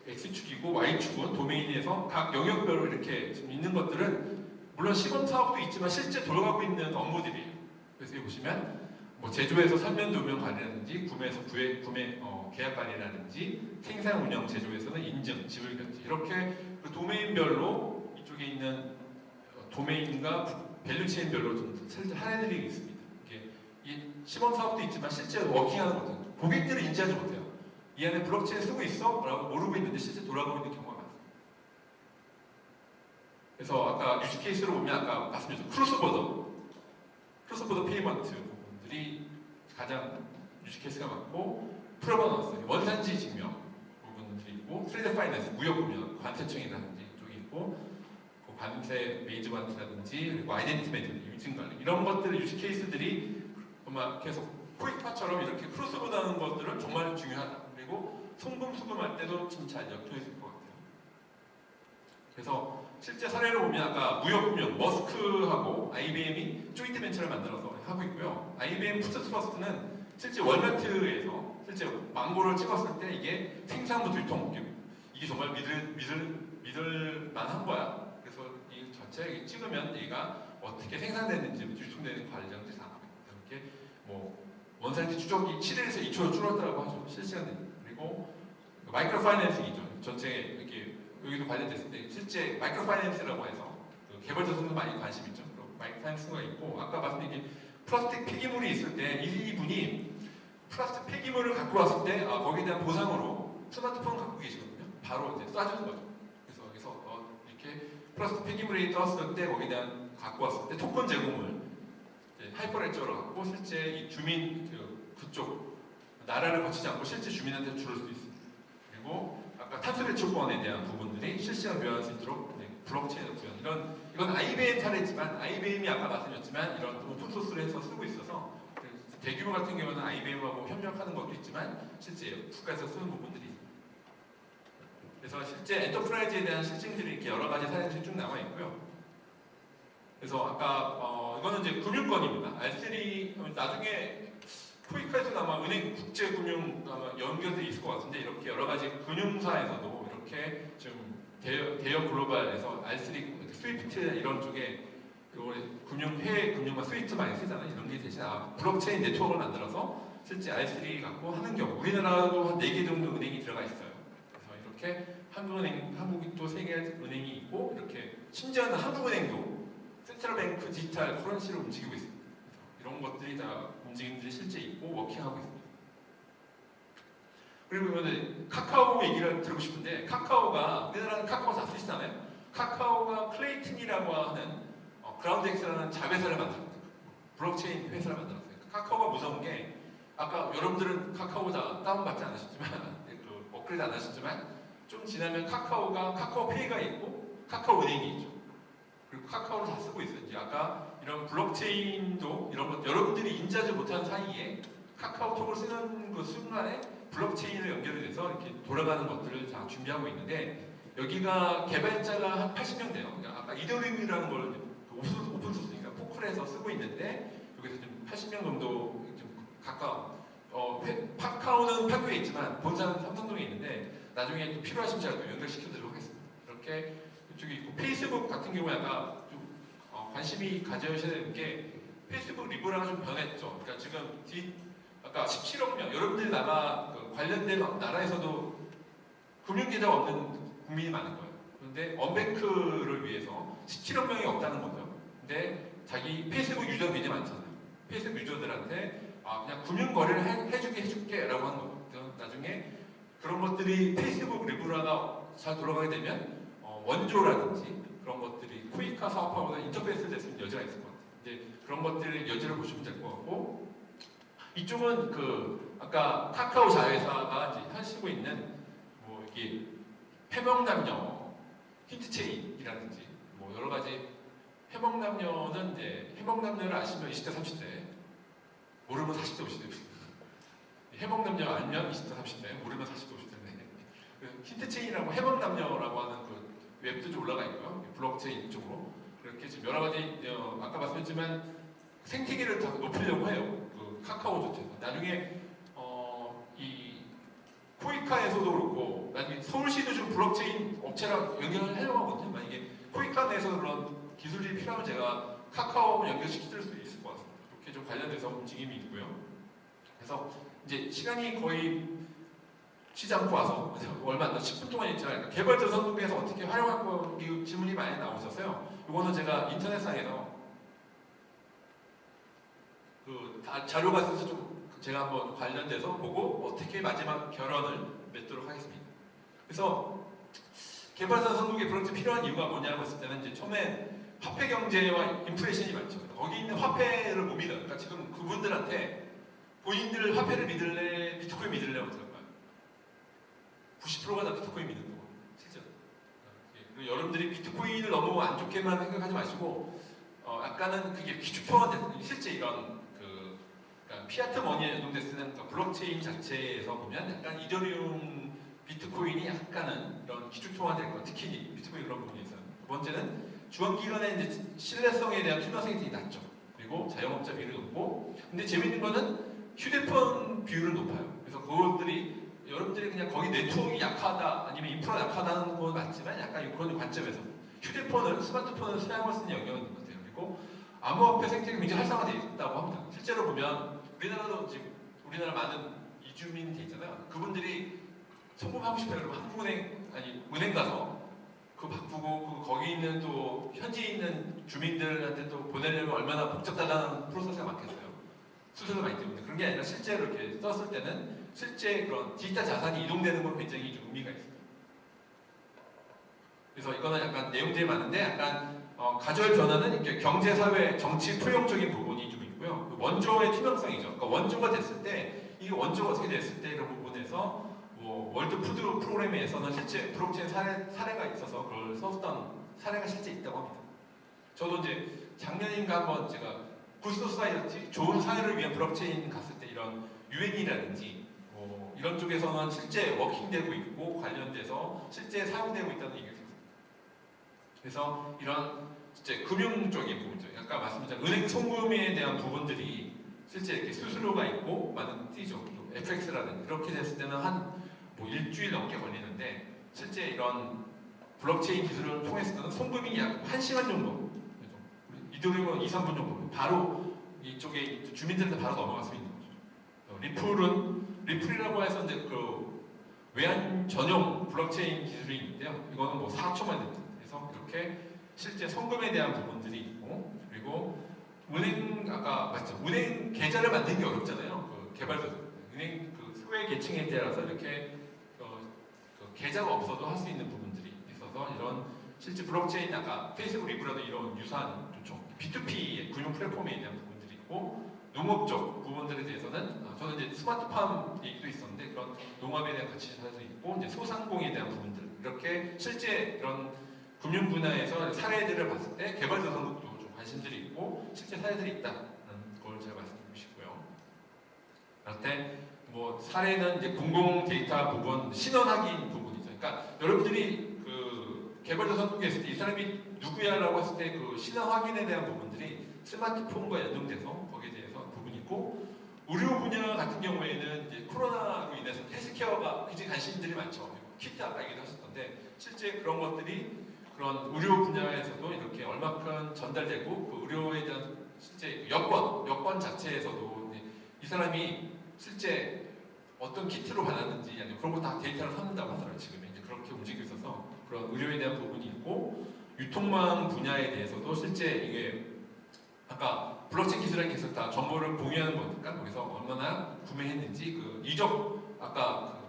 X축이고 Y축은 도메인에서 각 영역별로 이렇게 지금 있는 것들은 물론 시범 사업도 있지만 실제 돌아가고 있는 업무들이에요. 그래서 여기 보시면 뭐 제조에서 선면 도면 관리라든지 구매에서 구매 계약 관리라든지 생산 운영 제조에서는 인증, 지불 결제 이렇게 그 도메인별로 이쪽에 있는 도메인과 밸류체인별로 좀 할애들이 있습니다. 이게 시범 사업도 있지만 실제 워킹하는 거죠. 고객들을 인지하지 못해요. 이 안에 블록체인 쓰고 있어? 라고 모르고 있는데 실제 돌아가고 있는 경우가 많습니다. 그래서 아까 유즈 케이스로 보면 아까 말씀드렸죠. 크로스보더 페이먼트 부분들이 가장 유즈 케이스가 많고 프로가 나왔어요. 원산지 증명 부분들이 있고 트레이드 파이낸스, 무역금융, 관세청이라든지 쪽이 있고 관세 메이저 관세라든지 그리고 아이덴티 매니저, 유증관리 이런 것들의 유즈 케이스들이 아마 계속 코익파처럼 이렇게 크로스보더 하는 것들은 정말 중요하다. 그리고 송금 수금할 때도 진짜 알려져 있을 것 같아요. 그래서 실제 사례를 보면 아까 무역금융 머스크하고 IBM이 조인트 벤처를 만들어서 하고 있고요. IBM 푸드 트러스트는 실제 월마트에서 실제 망고를 찍었을 때 이게 생산부터 유통 이게 정말 믿을 만한 거야. 그래서 이 전체 찍으면 얘가 어떻게 생산됐는지 유통되는 과정들이 다 나옵니다. 이렇게 뭐 원산지 추적이 7일에서 2초로 줄었다고 하죠. 실시간에. 그리고 마이크로 파이낸싱이죠. 전체 이렇게 여기도 관련됐을 때 실제 마이크로 파이낸스라고 해서 그 개발자들도 많이 관심 있죠. 마이크로 파이낸스가 있고 아까 말씀드린 플라스틱 폐기물이 있을 때 이분이 플라스틱 폐기물을 갖고 왔을 때 거기에 대한 보상으로 스마트폰 갖고 계시거든요. 바로 이제 쏴주는 거죠. 그래서 여기서 이렇게 플라스틱 폐기물이 떴을 때 거기에 대한 갖고 왔을 때 토큰 제공을 하이퍼레저로 갖고 실제 이 주민 그쪽 나라를 거치지 않고 실제 주민한테 줄을 수도 있습니다. 그리고 아까 탄소 배출권에 대한 부분들이 실시간 묘할 수 있도록 블록체인을 구현 이건 IBM 사례지만 IBM이 아까 말씀드렸지만 이런 오픈소스를 해서 쓰고 있어서 대규모 같은 경우는 IBM하고 협력하는 것도 있지만 실제 국가에서 쓰는 부분들이 있습니다. 그래서 실제 엔터프라이즈에 대한 실증들이 이렇게 여러 가지 사례들이 쭉 나와 있고요. 그래서 아까 이거는 이제 금융권입니다. R3 나중에 코이카에서는 아마 은행 국제금융 아마 연결돼 있을 것 같은데 이렇게 여러 가지 금융사에서도 이렇게 좀 대형 글로벌에서 R3 스위프트 이런 쪽에 해외 금융과 스위프트 많이 쓰잖아요. 이런 게 대신 블록체인 네트워크를 만들어서 실제 R3 갖고 하는 경우 우리나라도 한 4개 정도 은행이 들어가 있어요. 그래서 이렇게 한국은행, 한국도 3개 은행이 있고 이렇게 심지어는 한국은행도 센트럴뱅크 디지털 커런시를 움직이고 있습니다. 이런 것들이 다 움직임들이 실제 있고 워킹하고 있습니다. 그리고 이번에 카카오 얘기를 드리고 싶은데 카카오가 우리나라는 카카오 다 쓰시잖아요. 카카오가 클레이튼이라고 하는 그라운드엑스라는 자회사를 만들었어요. 블록체인 회사를 만들었어요. 카카오가 무서운 게 아까 여러분들은 카카오 다 다운받지 않으셨지만 업그레이드 안 하셨지만 좀 지나면 카카오가 카카오페이가 있고 카카오은행이 있죠. 그리고 카카오를 다 쓰고 있어요. 이제 아까 이런 블록체인도 이런 것 여러분들이 인지하지 못한 사이에 카카오톡을 쓰는 그 순간에 블록체인을 연결이 돼서 이렇게 돌아가는 것들을 다 준비하고 있는데 여기가 개발자가 한 80명 돼요. 아까 이더리움이라는 걸 오픈소스니까 포클에서 쓰고 있는데 여기서 좀 80명 정도 좀 가까운 카카오는 판교에 있지만 본사는 삼성동에 있는데 나중에 또 필요하시면 제가 또 연결시켜드리도록 하겠습니다. 이렇게 이쪽에 있고 페이스북 같은 경우에 아까 좀 관심이 가져주셔야 되는 게 페이스북 리브라가 좀 변했죠. 그러니까 지금 아까 17억 명 여러분들이 아마 관련된 나라에서도 금융계좌가 없는 국민이 많을 거예요. 그런데 언뱅크를 위해서 17억 명이 없다는 거죠. 근데 자기 페이스북 유저 굉장히 많잖아요. 페이스북 유저들한테 그냥 금융 거래를 해줄게라고 하는 거고, 나중에 그런 것들이 페이스북 리브라가 잘 돌아가게 되면 원조라든지 그런 것들이 코이카 사업하고는 인터페이스를 낼 수 있는 여지가 있을 것 같아요. 이제 그런 것들을 여지를 보시면 될 것 같고, 이쪽은 아까 카카오 자회사가 이제 하시고 있는 이게 해먹남녀 힌트체인이라든지 여러 가지. 해먹남녀는 이제 해먹남녀를 아시면 20대 30대, 모르면 40대 50대. 해먹남녀 알면 20대 30대, 모르면 40대 50대인데, 힌트체인이라고 해먹남녀라고 하는 그 웹도 좀 올라가 있고요. 블록체인 쪽으로 그렇게 지금 여러 가지 아까 말씀드렸지만 생태계를 더 높이려고 해요. 그 카카오조차도 나중에 이 코이카에서도 그렇고, 나중에 서울시도 좀 블록체인 업체랑 연결을 하려고 하거든요. 만약에 코이카 내에서 그런 기술이 필요하면 제가 카카오 연결시킬 수 있을 것 같습니다. 그렇게 좀 관련돼서 움직임이 있고요. 그래서 이제 시간이 거의 쉬지 않고 와서 얼마 안 돼, 10분 동안 있잖아요. 개발자 선동에서 어떻게 활용할 거 질문이 많이 나오셨어요. 이거는 제가 인터넷상에서 자료가 있어서 좀 제가 한번 관련돼서 보고 어떻게 마지막 결론을 맺도록 하겠습니다. 그래서 개발자 선동에 그렇게 필요한 이유가 뭐냐고 했을 때는 이제 처음에 화폐 경제와 인플레이션이 많죠. 거기 있는 화폐를 못 믿어요. 그러니까 지금 그분들한테 본인들 화폐를 믿을래, 비트코인 믿을래 어떨까요? 90%가 다 비트코인 믿는 거고, 실제로. 그리고 여러분들이 비트코인을 너무 안 좋게만 생각하지 마시고, 약간은 그게 기축통화된 실제 이런 그러니까 피아트 머니에 연동돼 쓰는 블록체인 자체에서 보면 약간 이더리움, 비트코인이 약간은 이런 기축통화될 거, 특히 비트코인 그런 부분이 있어요. 두 번째는 주원기관의 이제 신뢰성에 대한 투명성이 되게 낮죠. 그리고 자영업자 비율이 높고, 근데 재밌는 거는 휴대폰 비율은 높아요. 그래서 그것들이 여러분들이 그냥 거기 네트워크가 약하다 아니면 인프라가 약하다는 건 맞지만 약간 그런 관점에서 스마트폰을 사용할 수 있는 영역이 있는 것 같아요. 그리고 암호화폐 생태계가 굉장히 활성화되어 있다고 합니다. 실제로 보면 우리나라도 지금 우리나라 많은 이주민 돼 있잖아요. 그분들이 송금하고 싶어요. 그러면 한국은행 은행 가서 그거 바꾸고 거기 있는 또 현지에 있는 주민들한테 또 보내려면 얼마나 복잡하다는 프로세스가 많겠어요. 수수료 많이 때문에. 그런 게 아니라 실제로 이렇게 썼을 때는 실제 그런 디지털 자산이 이동되는 건 굉장히 좀 의미가 있습니다. 그래서 이거는 약간 내용들이 많은데 약간 가져올 변화는 이렇게 경제, 사회, 정치, 포용적인 부분이 좀 있고요. 그 원조의 투명성이죠. 그러니까 원조가 됐을 때 이게 원조가 어떻게 됐을 때 이런 부분에서 월드 푸드 프로그램에서는 실제 블록체인 사례가 있어서 그걸 썼던 사례가 실제 있다고 합니다. 저도 이제 작년인가 한번 제가 굿소사이어티, 좋은 사회를 위한 블록체인 갔을 때 이런 유엔이라든지 이런 쪽에서는 실제 워킹되고 있고 관련돼서 실제 사용되고 있다는 얘기가 있습니다. 그래서 이런 실제 금융적인 부분이죠. 아까 말씀드린 은행 송금에 대한 부분들이 실제 이렇게 수수료가 있고 많은 띄죠. FX라든지 그렇게 됐을 때는 한 일주일 넘게 걸리는데 실제 이런 블록체인 기술을 통해서는 송금이 약 1시간 정도, 이더리움은 2, 3분 정도 바로 이쪽에 주민들한테 바로 넘어갈 수 있는 거죠. 리플이라고 해서 이제 그 외환 전용 블록체인 기술이 있는데요. 이거는 4초만 됩니다. 그래서 이렇게 실제 송금에 대한 부분들이 있고, 그리고 아까 맞죠? 은행 계좌를 만드는 게 어렵잖아요. 그 개발자들. 은행 그 소외 계층에 따라서 이렇게 계좌가 없어도 할 수 있는 부분들이 있어서 이런 실제 블록체인 아까 페이스북 리브라도 이런 유사한 좀 B2P 금융 플랫폼에 대한 부분들이 있고, 농업 쪽 부분들에 대해서는 저는 이제 스마트팜 얘기도 있었는데 그런 농업에 대한 가치 자산도 있고 이제 소상공에 대한 부분들 이렇게 실제 이런 금융 분야에서 사례들을 봤을 때 개발자 선국도 좀 관심들이 있고 실제 사례들이 있다는 걸 제가 말씀드리고 싶고요. 그럴 때 사례는 이제 공공 데이터 부분, 신원 확인 부분이죠. 그러니까 여러분들이 그 개발자 선국에 있을 때 이 사람이 누구야라고 했을 때 그 신원 확인에 대한 부분들이 스마트폰과 연동돼서 거기에 대해서 부분이 있고, 의료 분야 같은 경우에는 이제 코로나로 인해서 헬스케어가 굉장히 관심들이 많죠. 키트 아까 얘기하셨던데 실제 그런 것들이 그런 의료 분야에서도 이렇게 얼마큼 전달되고 그 의료에 대한 실제 여권 자체에서도 이 사람이 실제 어떤 키트로 받았는지 아니면 그런 거 다 데이터를 삼는다고 하더라고요. 지금 이제 그렇게 움직이고 있어서 그런 의료에 대한 부분이 있고, 유통망 분야에 대해서도 실제 이게 아까 블록체인 기술에 계속 다 정보를 공유하는 거니까 거기서 얼마나 구매했는지 그 이적 아까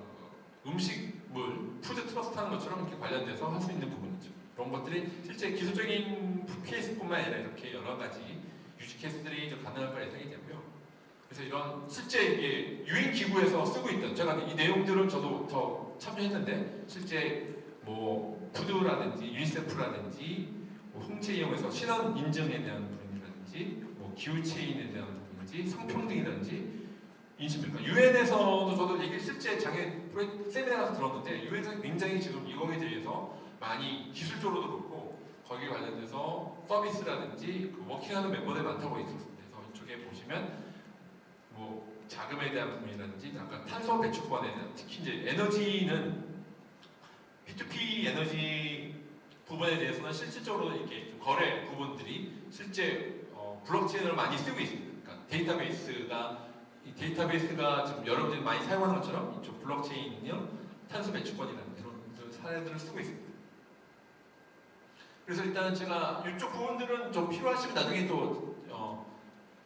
그 음식물 푸드 트러스트 하는 것처럼 이렇게 관련돼서 할 수 있는 부분이죠. 그런 것들이 실제 기술적인 케이스뿐만 아니라 이렇게 여러 가지 유지 케이스들이 좀 가능할 거라 예상이 되고요. 그래서 이런 실제 이게 유인 기구에서 쓰고 있던 제가 이 내용들은 저도 더 참조했는데 실제 뭐 푸드라든지 유니세프라든지 뭐 홍채 이용해서 신원 인증에 대한 부분이라든지 뭐 기후 체인에 대한 부분이든지 성평등이라든지 인식입니까? 유엔에서도 저도 이게 실제 장애 세미나 가서 들었는데 유엔에서 굉장히 지금 이거에 대해서 많이 기술적으로도 그렇고 거기에 관련돼서 서비스라든지 그 워킹하는 멤버들이 많다고 있었습니다. 그래서 이쪽에 보시면 뭐 자금에 대한 부분이라든지 약간 탄소 배출권에 대한 특히 이제 에너지는 P2P 에너지 부분에 대해서는 실질적으로 이렇게 좀 거래 부분들이 실제 블록체인을 많이 쓰고 있습니다. 그러니까 데이터베이스가 지금 여러분들이 많이 사용하는 것처럼 이쪽 블록체인은요 탄소 배출권이라는 그런 사례들을 쓰고 있습니다. 그래서 일단 제가 이쪽 부분들은 좀 필요하시면 나중에 또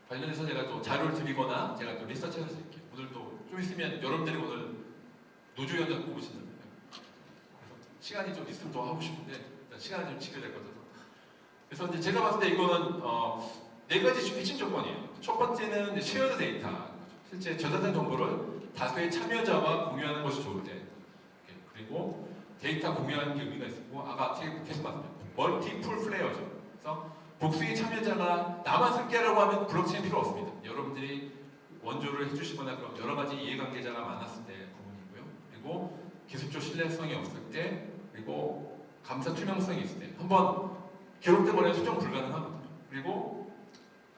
관련해서 제가 또 자료를 드리거나 제가 또 리서치해서 드릴게요. 오늘 또 좀 있으면 여러분들이 오늘 노조위원장 뽑으신다고요. 그래서 시간이 좀 있으면 더 하고 싶은데 일단 시간을 좀 지켜야 될 것 같아서. 그래서 이제 제가 봤을 때 이거는 네 가지 핵심 조건이에요. 첫 번째는 쉐어드 데이터. 실제 저자된 정보를 다수의 참여자와 공유하는 것이 좋을 때. 그리고 데이터 공유하는 게 의미가 있고 아까 계속 말씀드렸죠. 멀티풀 플레이어죠. 그래서 복수의 참여자가 나만 쓸게라고 하면 블록체인 필요 없습니다. 여러분들이 원조를 해주시거나 그런 여러 가지 이해관계자가 많았을 때 부분이고요. 그리고 기술적 신뢰성이 없을 때, 그리고 감사 투명성이 있을 때, 한번 기록된 거는 수정 불가능하거든요. 그리고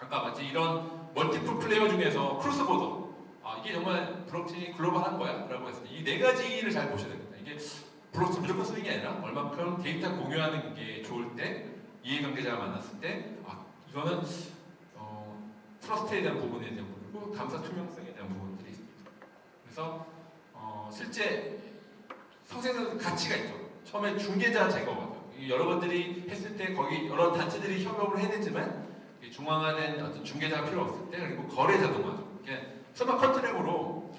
아까 마치 이런 멀티플 플레이어 중에서 크로스보더, 이게 정말 블록체인이 글로벌한 거야? 라고 했을 때 이 네 가지를 잘 보셔야 됩니다. 이게 블록체인 무조건 쓰는 게 아니라 얼만큼 데이터 공유하는 게 좋을 때, 이해관계자가 많았을 때, 이거는 트러스트에 대한 부분에 대한 부분이고 감사 투명성에 대한 부분들이 있습니다. 그래서 실제 성생은 가치가 있죠. 처음에 중개자 제거거든요. 여러 번들이 했을 때 거기 여러 단체들이 협업을 해냈지만 중앙화된 어떤 중개자가 필요 없을 때 그리고 거래 자동화죠. 스마트 컨트랙으로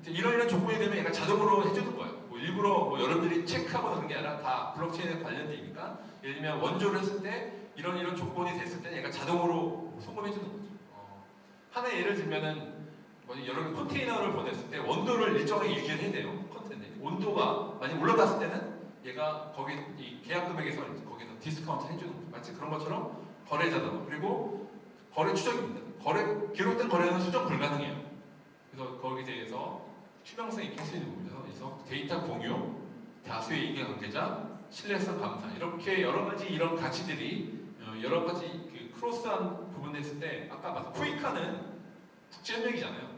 이런 조건이 되면 얘가 자동으로 해주는 거예요. 뭐 일부러 뭐 여러분들이 체크하거나 그런 게 아니라 다 블록체인에 관련되니까 예를 들면 원조를 했을 때 이런 조건이 됐을 때 얘가 자동으로 송금해주는 거죠. 하나의 예를 들면은 뭐 여러 컨테이너를 보냈을 때 온도를 일정하게 유지를 해야 돼요. 컨테이너 온도가 많이 올라갔을 때는 얘가 거기 이 계약 금액에서 거기서 디스카운트 해주는 거죠. 마치 그런 것처럼 거래 자동 그리고 거래 추적입니다. 기록된 거래는 수정 불가능해요. 그래서 거기에 대해서 투명성 있게 할 수 있는 부분에서 그래서 데이터 공유, 다수의 이해관계자, 신뢰성 감사 이렇게 여러 가지 이런 가치들이 여러 가지 그 크로스한 부분에 있을 때 아까 말씀 쿠이카는 국제협력이잖아요.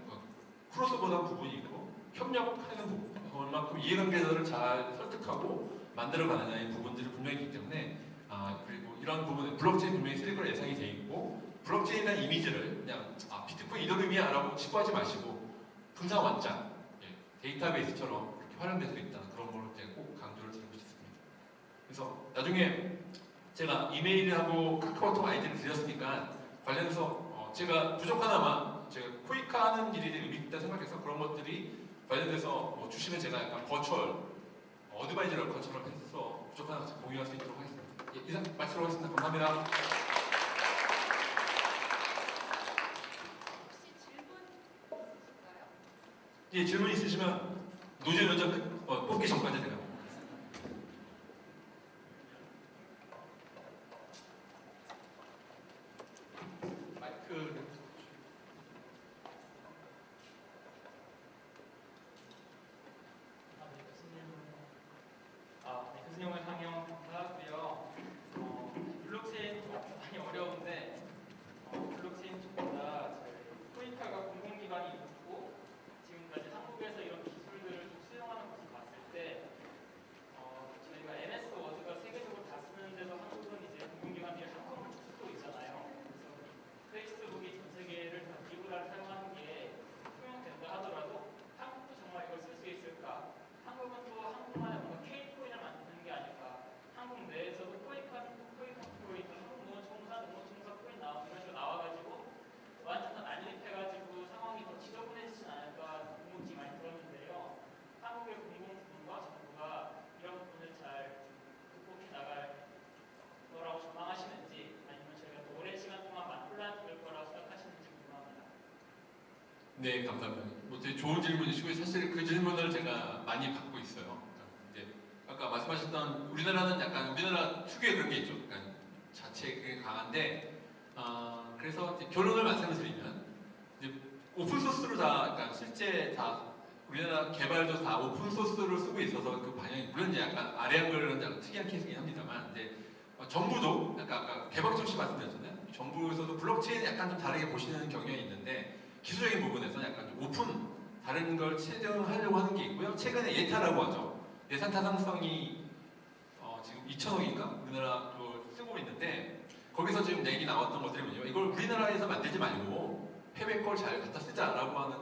크로스보다 부분이 있고 협력하는 부분 얼마큼 이해관계자를 잘 설득하고 만들어가느냐의 부분들이 분명히 있기 때문에 그리고 이런 부분은 블록체인 분명히 쓸 거로 예상이 돼 있고 블록체인이라는 이미지를 그냥 비트코인 이더리움이야 라고 치부하지 마시고 금상완자 데이터베이스처럼 그렇게 활용될 수 있다는 그런 걸 꼭 강조를 드리고 싶습니다. 그래서 나중에 제가 이메일하고 카카오톡 아이디를 드렸으니까 관련해서 제가 부족하나마 제가 코이카 하는 일이 의미 있다 생각해서 그런 것들이 관련돼서 뭐 주시면 제가 약간 버추얼 어드바이저를 것처럼 해서 부족하나 같이 공유할 수 있도록 하겠습니다. 이상 마치도록 하겠습니다. 감사합니다. 예, 질문 있으시면 노조위원장 뽑기 전까지 제가 마이크 교수님을 상영 감사하고요. 블록체인 많이 어려운데 블록체인 쪽보다 코이카가 공공기관이 있고 지금까지 한국에서 이런 기술들을 좀 수용하는 것을 봤을 때 네, 감사합니다. 뭐 되게 좋은 질문이시고 사실 그 질문을 제가 많이 받고 있어요. 이제 아까 말씀하셨던 우리나라는 약간 우리나라 특유의 그런 게 있죠. 약간 자책이 강한데 그래서 이제 결론을 말씀드리면 이제 오픈 소스로 다 약간 실제 다 우리나라 개발도 다 오픈 소스를 쓰고 있어서 그 방향이 물론 이제 약간 아래 한글은 약간 특이한 케이스긴 합니다만 이제 정부도 약간 아까 개방청 씨 말씀드렸잖아요. 정부에서도 블록체인 약간 좀 다르게 보시는 경향이 있는데 기술적인 부분에서 약간 좀 오픈 다른 걸 체증하려고 하는 게 있고요. 최근에 예타라고 하죠. 예산 타당성이 지금 2천억인가 우리나라 그걸 쓰고 있는데 거기서 지금 얘기 나왔던 것들이 뭐냐면 이걸 우리나라에서 만들지 말고 해외 걸 잘 갖다 쓰자라고 하는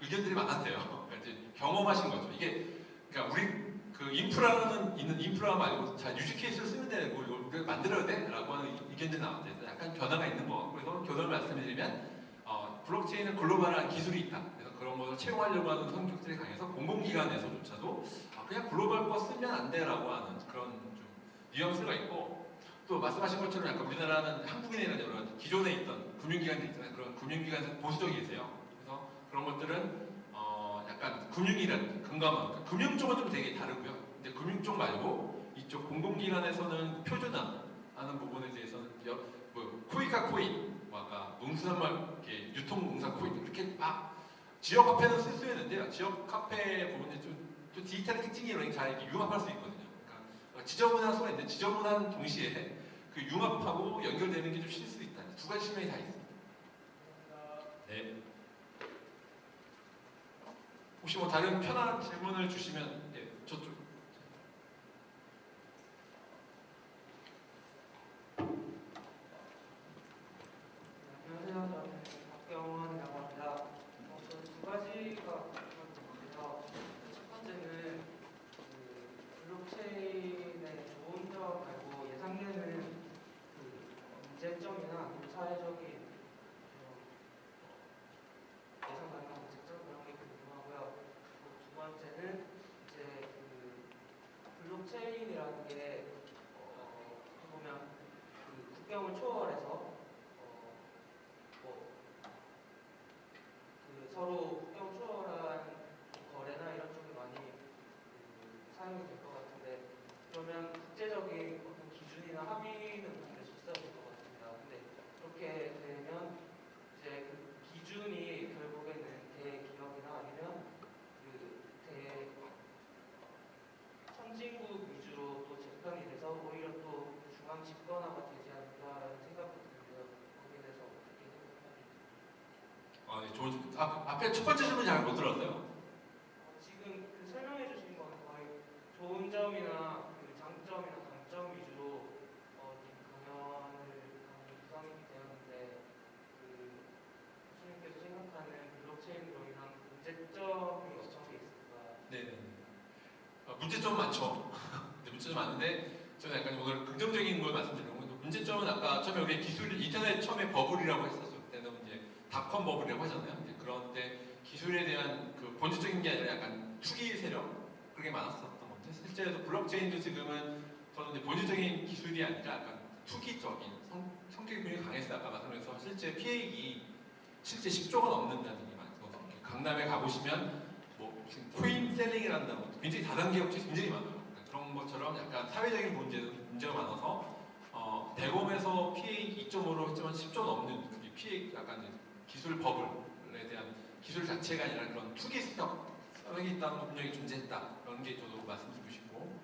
의견들이 많았대요. 그러니까 이제 경험하신 거죠. 이게 그러니까 우리 그 인프라는 있는 인프라 말고 잘 유지 케이스를 쓰면 되고 이걸 우리가 만들어야 돼라고 하는 의견들이 나왔대요. 약간 변화가 있는 것 같고 그래서 결론을 말씀드리면 블록체인은 글로벌한 기술이 있다. 그래서 그런 것을 채용하려고 하는 성격들이 강해서 공공기관에서조차도 그냥 글로벌 거 쓰면 안 돼라고 하는 그런 좀 뉘앙스가 있고 또 말씀하신 것처럼 약간 우리나라는 한국인이나 기존에 있던 금융기관들 있잖아요. 그런 금융기관에서 보수적이세요. 그래서 그런 것들은 약간 금융이란 금감원, 그러니까 금융 쪽은 좀 되게 다르고요. 근데 금융 쪽 말고 이쪽 공공기관에서는 표준화하는 부분에 대해서는 뭐 코이카 코인, 뭐 아까 농수산물 유통공사 코인 이렇게 막 지역 카페는 쓸 수 있는데요. 지역 카페 부분이 또 디지털의 특징이 이런 잘 이렇게 융합할 수 있거든요. 그러니까 지저분한 수가 있는데 지저분한 동시에 그 융합하고 연결되는 게 좀 쉴 수 있다. 두 가지 측면이 다 있습니다. 네. 혹시 뭐 다른 편한 질문을 주시면 저쪽. 안녕하세요. 저는 박경원이라고 합니다. 저는 두 가지가 궁금한데요. 첫 번째는 그 블록체인의 좋은 점 말고 예상되는 그 문제점이나 아니면 사회적인 예상 가능한 문제점 그런 게 궁금하고요. 그리고 두 번째는 이제 그 블록체인이라는 게 보면 그 국경을 초월해서 그 서로 국경 초월한 거래나 이런 쪽에 많이 사용이 될 것 같은데 그러면 국제적인 어떤 기준이나 합의는 반드시 있어야 될 것 같습니다. 근데 그렇게 되면 이제 그 기준이 결국에는 대기업이나 아니면 그 선진국 위주로 또 재편이 돼서 오히려 또 중앙 집권화가 되지 않을까라는 생각도 드는데요. 거기에 대해서 어떻게 생각하세요? 네, 좋은 앞에 첫 번째 질문 잘 못 들었어요. 지금 그 설명해 주신 거는 거의 좋은 점이나 그 장점이나 단점 위주로 구성이 되었는데 그 교수님께서 생각하는 블록체인으로 인한 문제점이 어떤 게 있을까? 네. 문제점 많죠. 문제점 많은데 저는 약간 오늘 긍정적인 걸 말씀드리는 거고 문제점은 아까 처음에 우리 기술 인터넷 처음에 버블이라고 했었죠. 그때는 이제 닷컴 버블이라고 하잖아요. 그런데 기술에 대한 그 본질적인 게 아니라 약간 투기 세력 그게 많았었던 건데 실제로 블록체인도 지금은 저는 이제 본질적인 기술이 아니라 약간 투기적인 성격이 굉장히 강했어요. 아까 말씀드려서 실제 피해액이 실제 10조가 넘는다는 얘기 많아서 강남에 가보시면 뭐 무슨 코인 셀링이라는 단어 굉장히 다단계 업체 굉장히 많아요. 그러니까 그런 것처럼 약간 사회적인 문제가 많아서 대검에서 피해액 2.5로 했지만 10조 넘는 그게 피해액 약간 기술 버블에 대한 기술 자체가 아니라 그런 투기 성격이 있다는 건 분명히 존재했다. 그런 게 저도 말씀드리고 싶고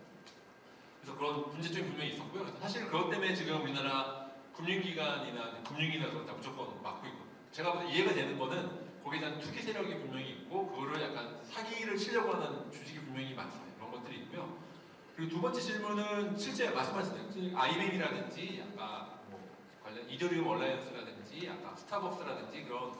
그래서 그런 문제점이 분명히 있었고요. 사실 그것 때문에 지금 우리나라 금융기관이나 금융이나 그런 다 무조건 막고 있고 제가 보다 이해가 되는 거는 거기에 대한 투기 세력이 분명히 있고 그거를 약간 사기를 치려고 하는 주식이 분명히 많습니다. 그런 것들이 있고요. 그리고 두 번째 질문은 실제 말씀하신 IBM이라든지 아까 뭐 관련 이더리움 얼라이언스라든지 아까 스타벅스라든지 그런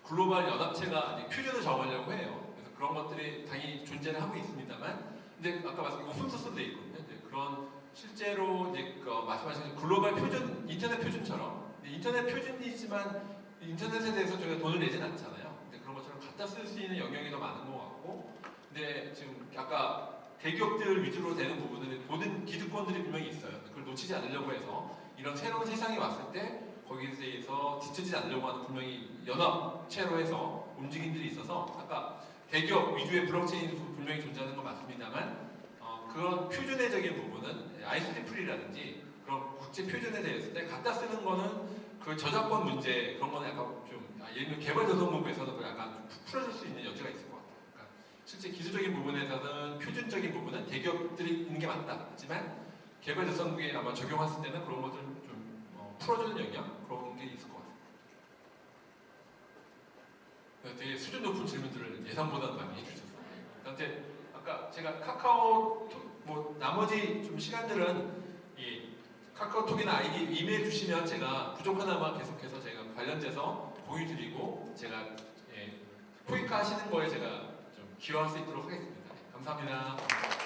글로벌 연합체가 이제 표준을 정하려고 해요. 그래서 그런 것들이 당연히 존재를 하고 있습니다만 근데 아까 말씀드린 오픈소스도 돼 있거든요. 그런 실제로 이제 말씀하신 글로벌 표준, 인터넷 표준처럼 인터넷 표준이지만 인터넷에 대해서 저희가 돈을 내진 않잖아요. 근데 그런 것처럼 갖다 쓸 수 있는 영역이 더 많은 것 같고 근데 지금 아까 대기업들 위주로 되는 부분은 모든 기득권들이 분명히 있어요. 그걸 놓치지 않으려고 해서 이런 새로운 세상이 왔을 때 거기 거기에 대해서 뒤처지지 않으려고 하는 분명히 연합체로 해서 움직임들이 있어서 아까 대기업 위주의 블록체인이 분명히 존재하는 건 맞습니다만 그런 표준화적인 부분은 IEEE라든지 그런 국제 표준에 대해서 갖다 쓰는 거는 그 저작권 문제 그런 거는 약간 좀 예를 들면 개발도상국에서는 그걸 약간 좀 풀어줄 수 있는 여지가 있을 것 같아요. 그러니까 실제 기술적인 부분에서는 표준적인 부분은 대기업들이 있는 게 맞다. 하지만 개발도상국에 아마 적용했을 때는 그런 것들을 좀 풀어주는 영역 그런 게 있을 것 같아요. 되게 수준 높은 질문들을 예상보다는 많이 해주셨어요. 근데 아까 제가 카카오톡 뭐 나머지 좀 시간들은 이 카카오톡이나 아이디 이메일 주시면 제가 부족하나마 계속해서 제가 관련돼서 공유드리고 제가 토익화 하시는 거에 제가 좀 기여할 수 있도록 하겠습니다. 감사합니다.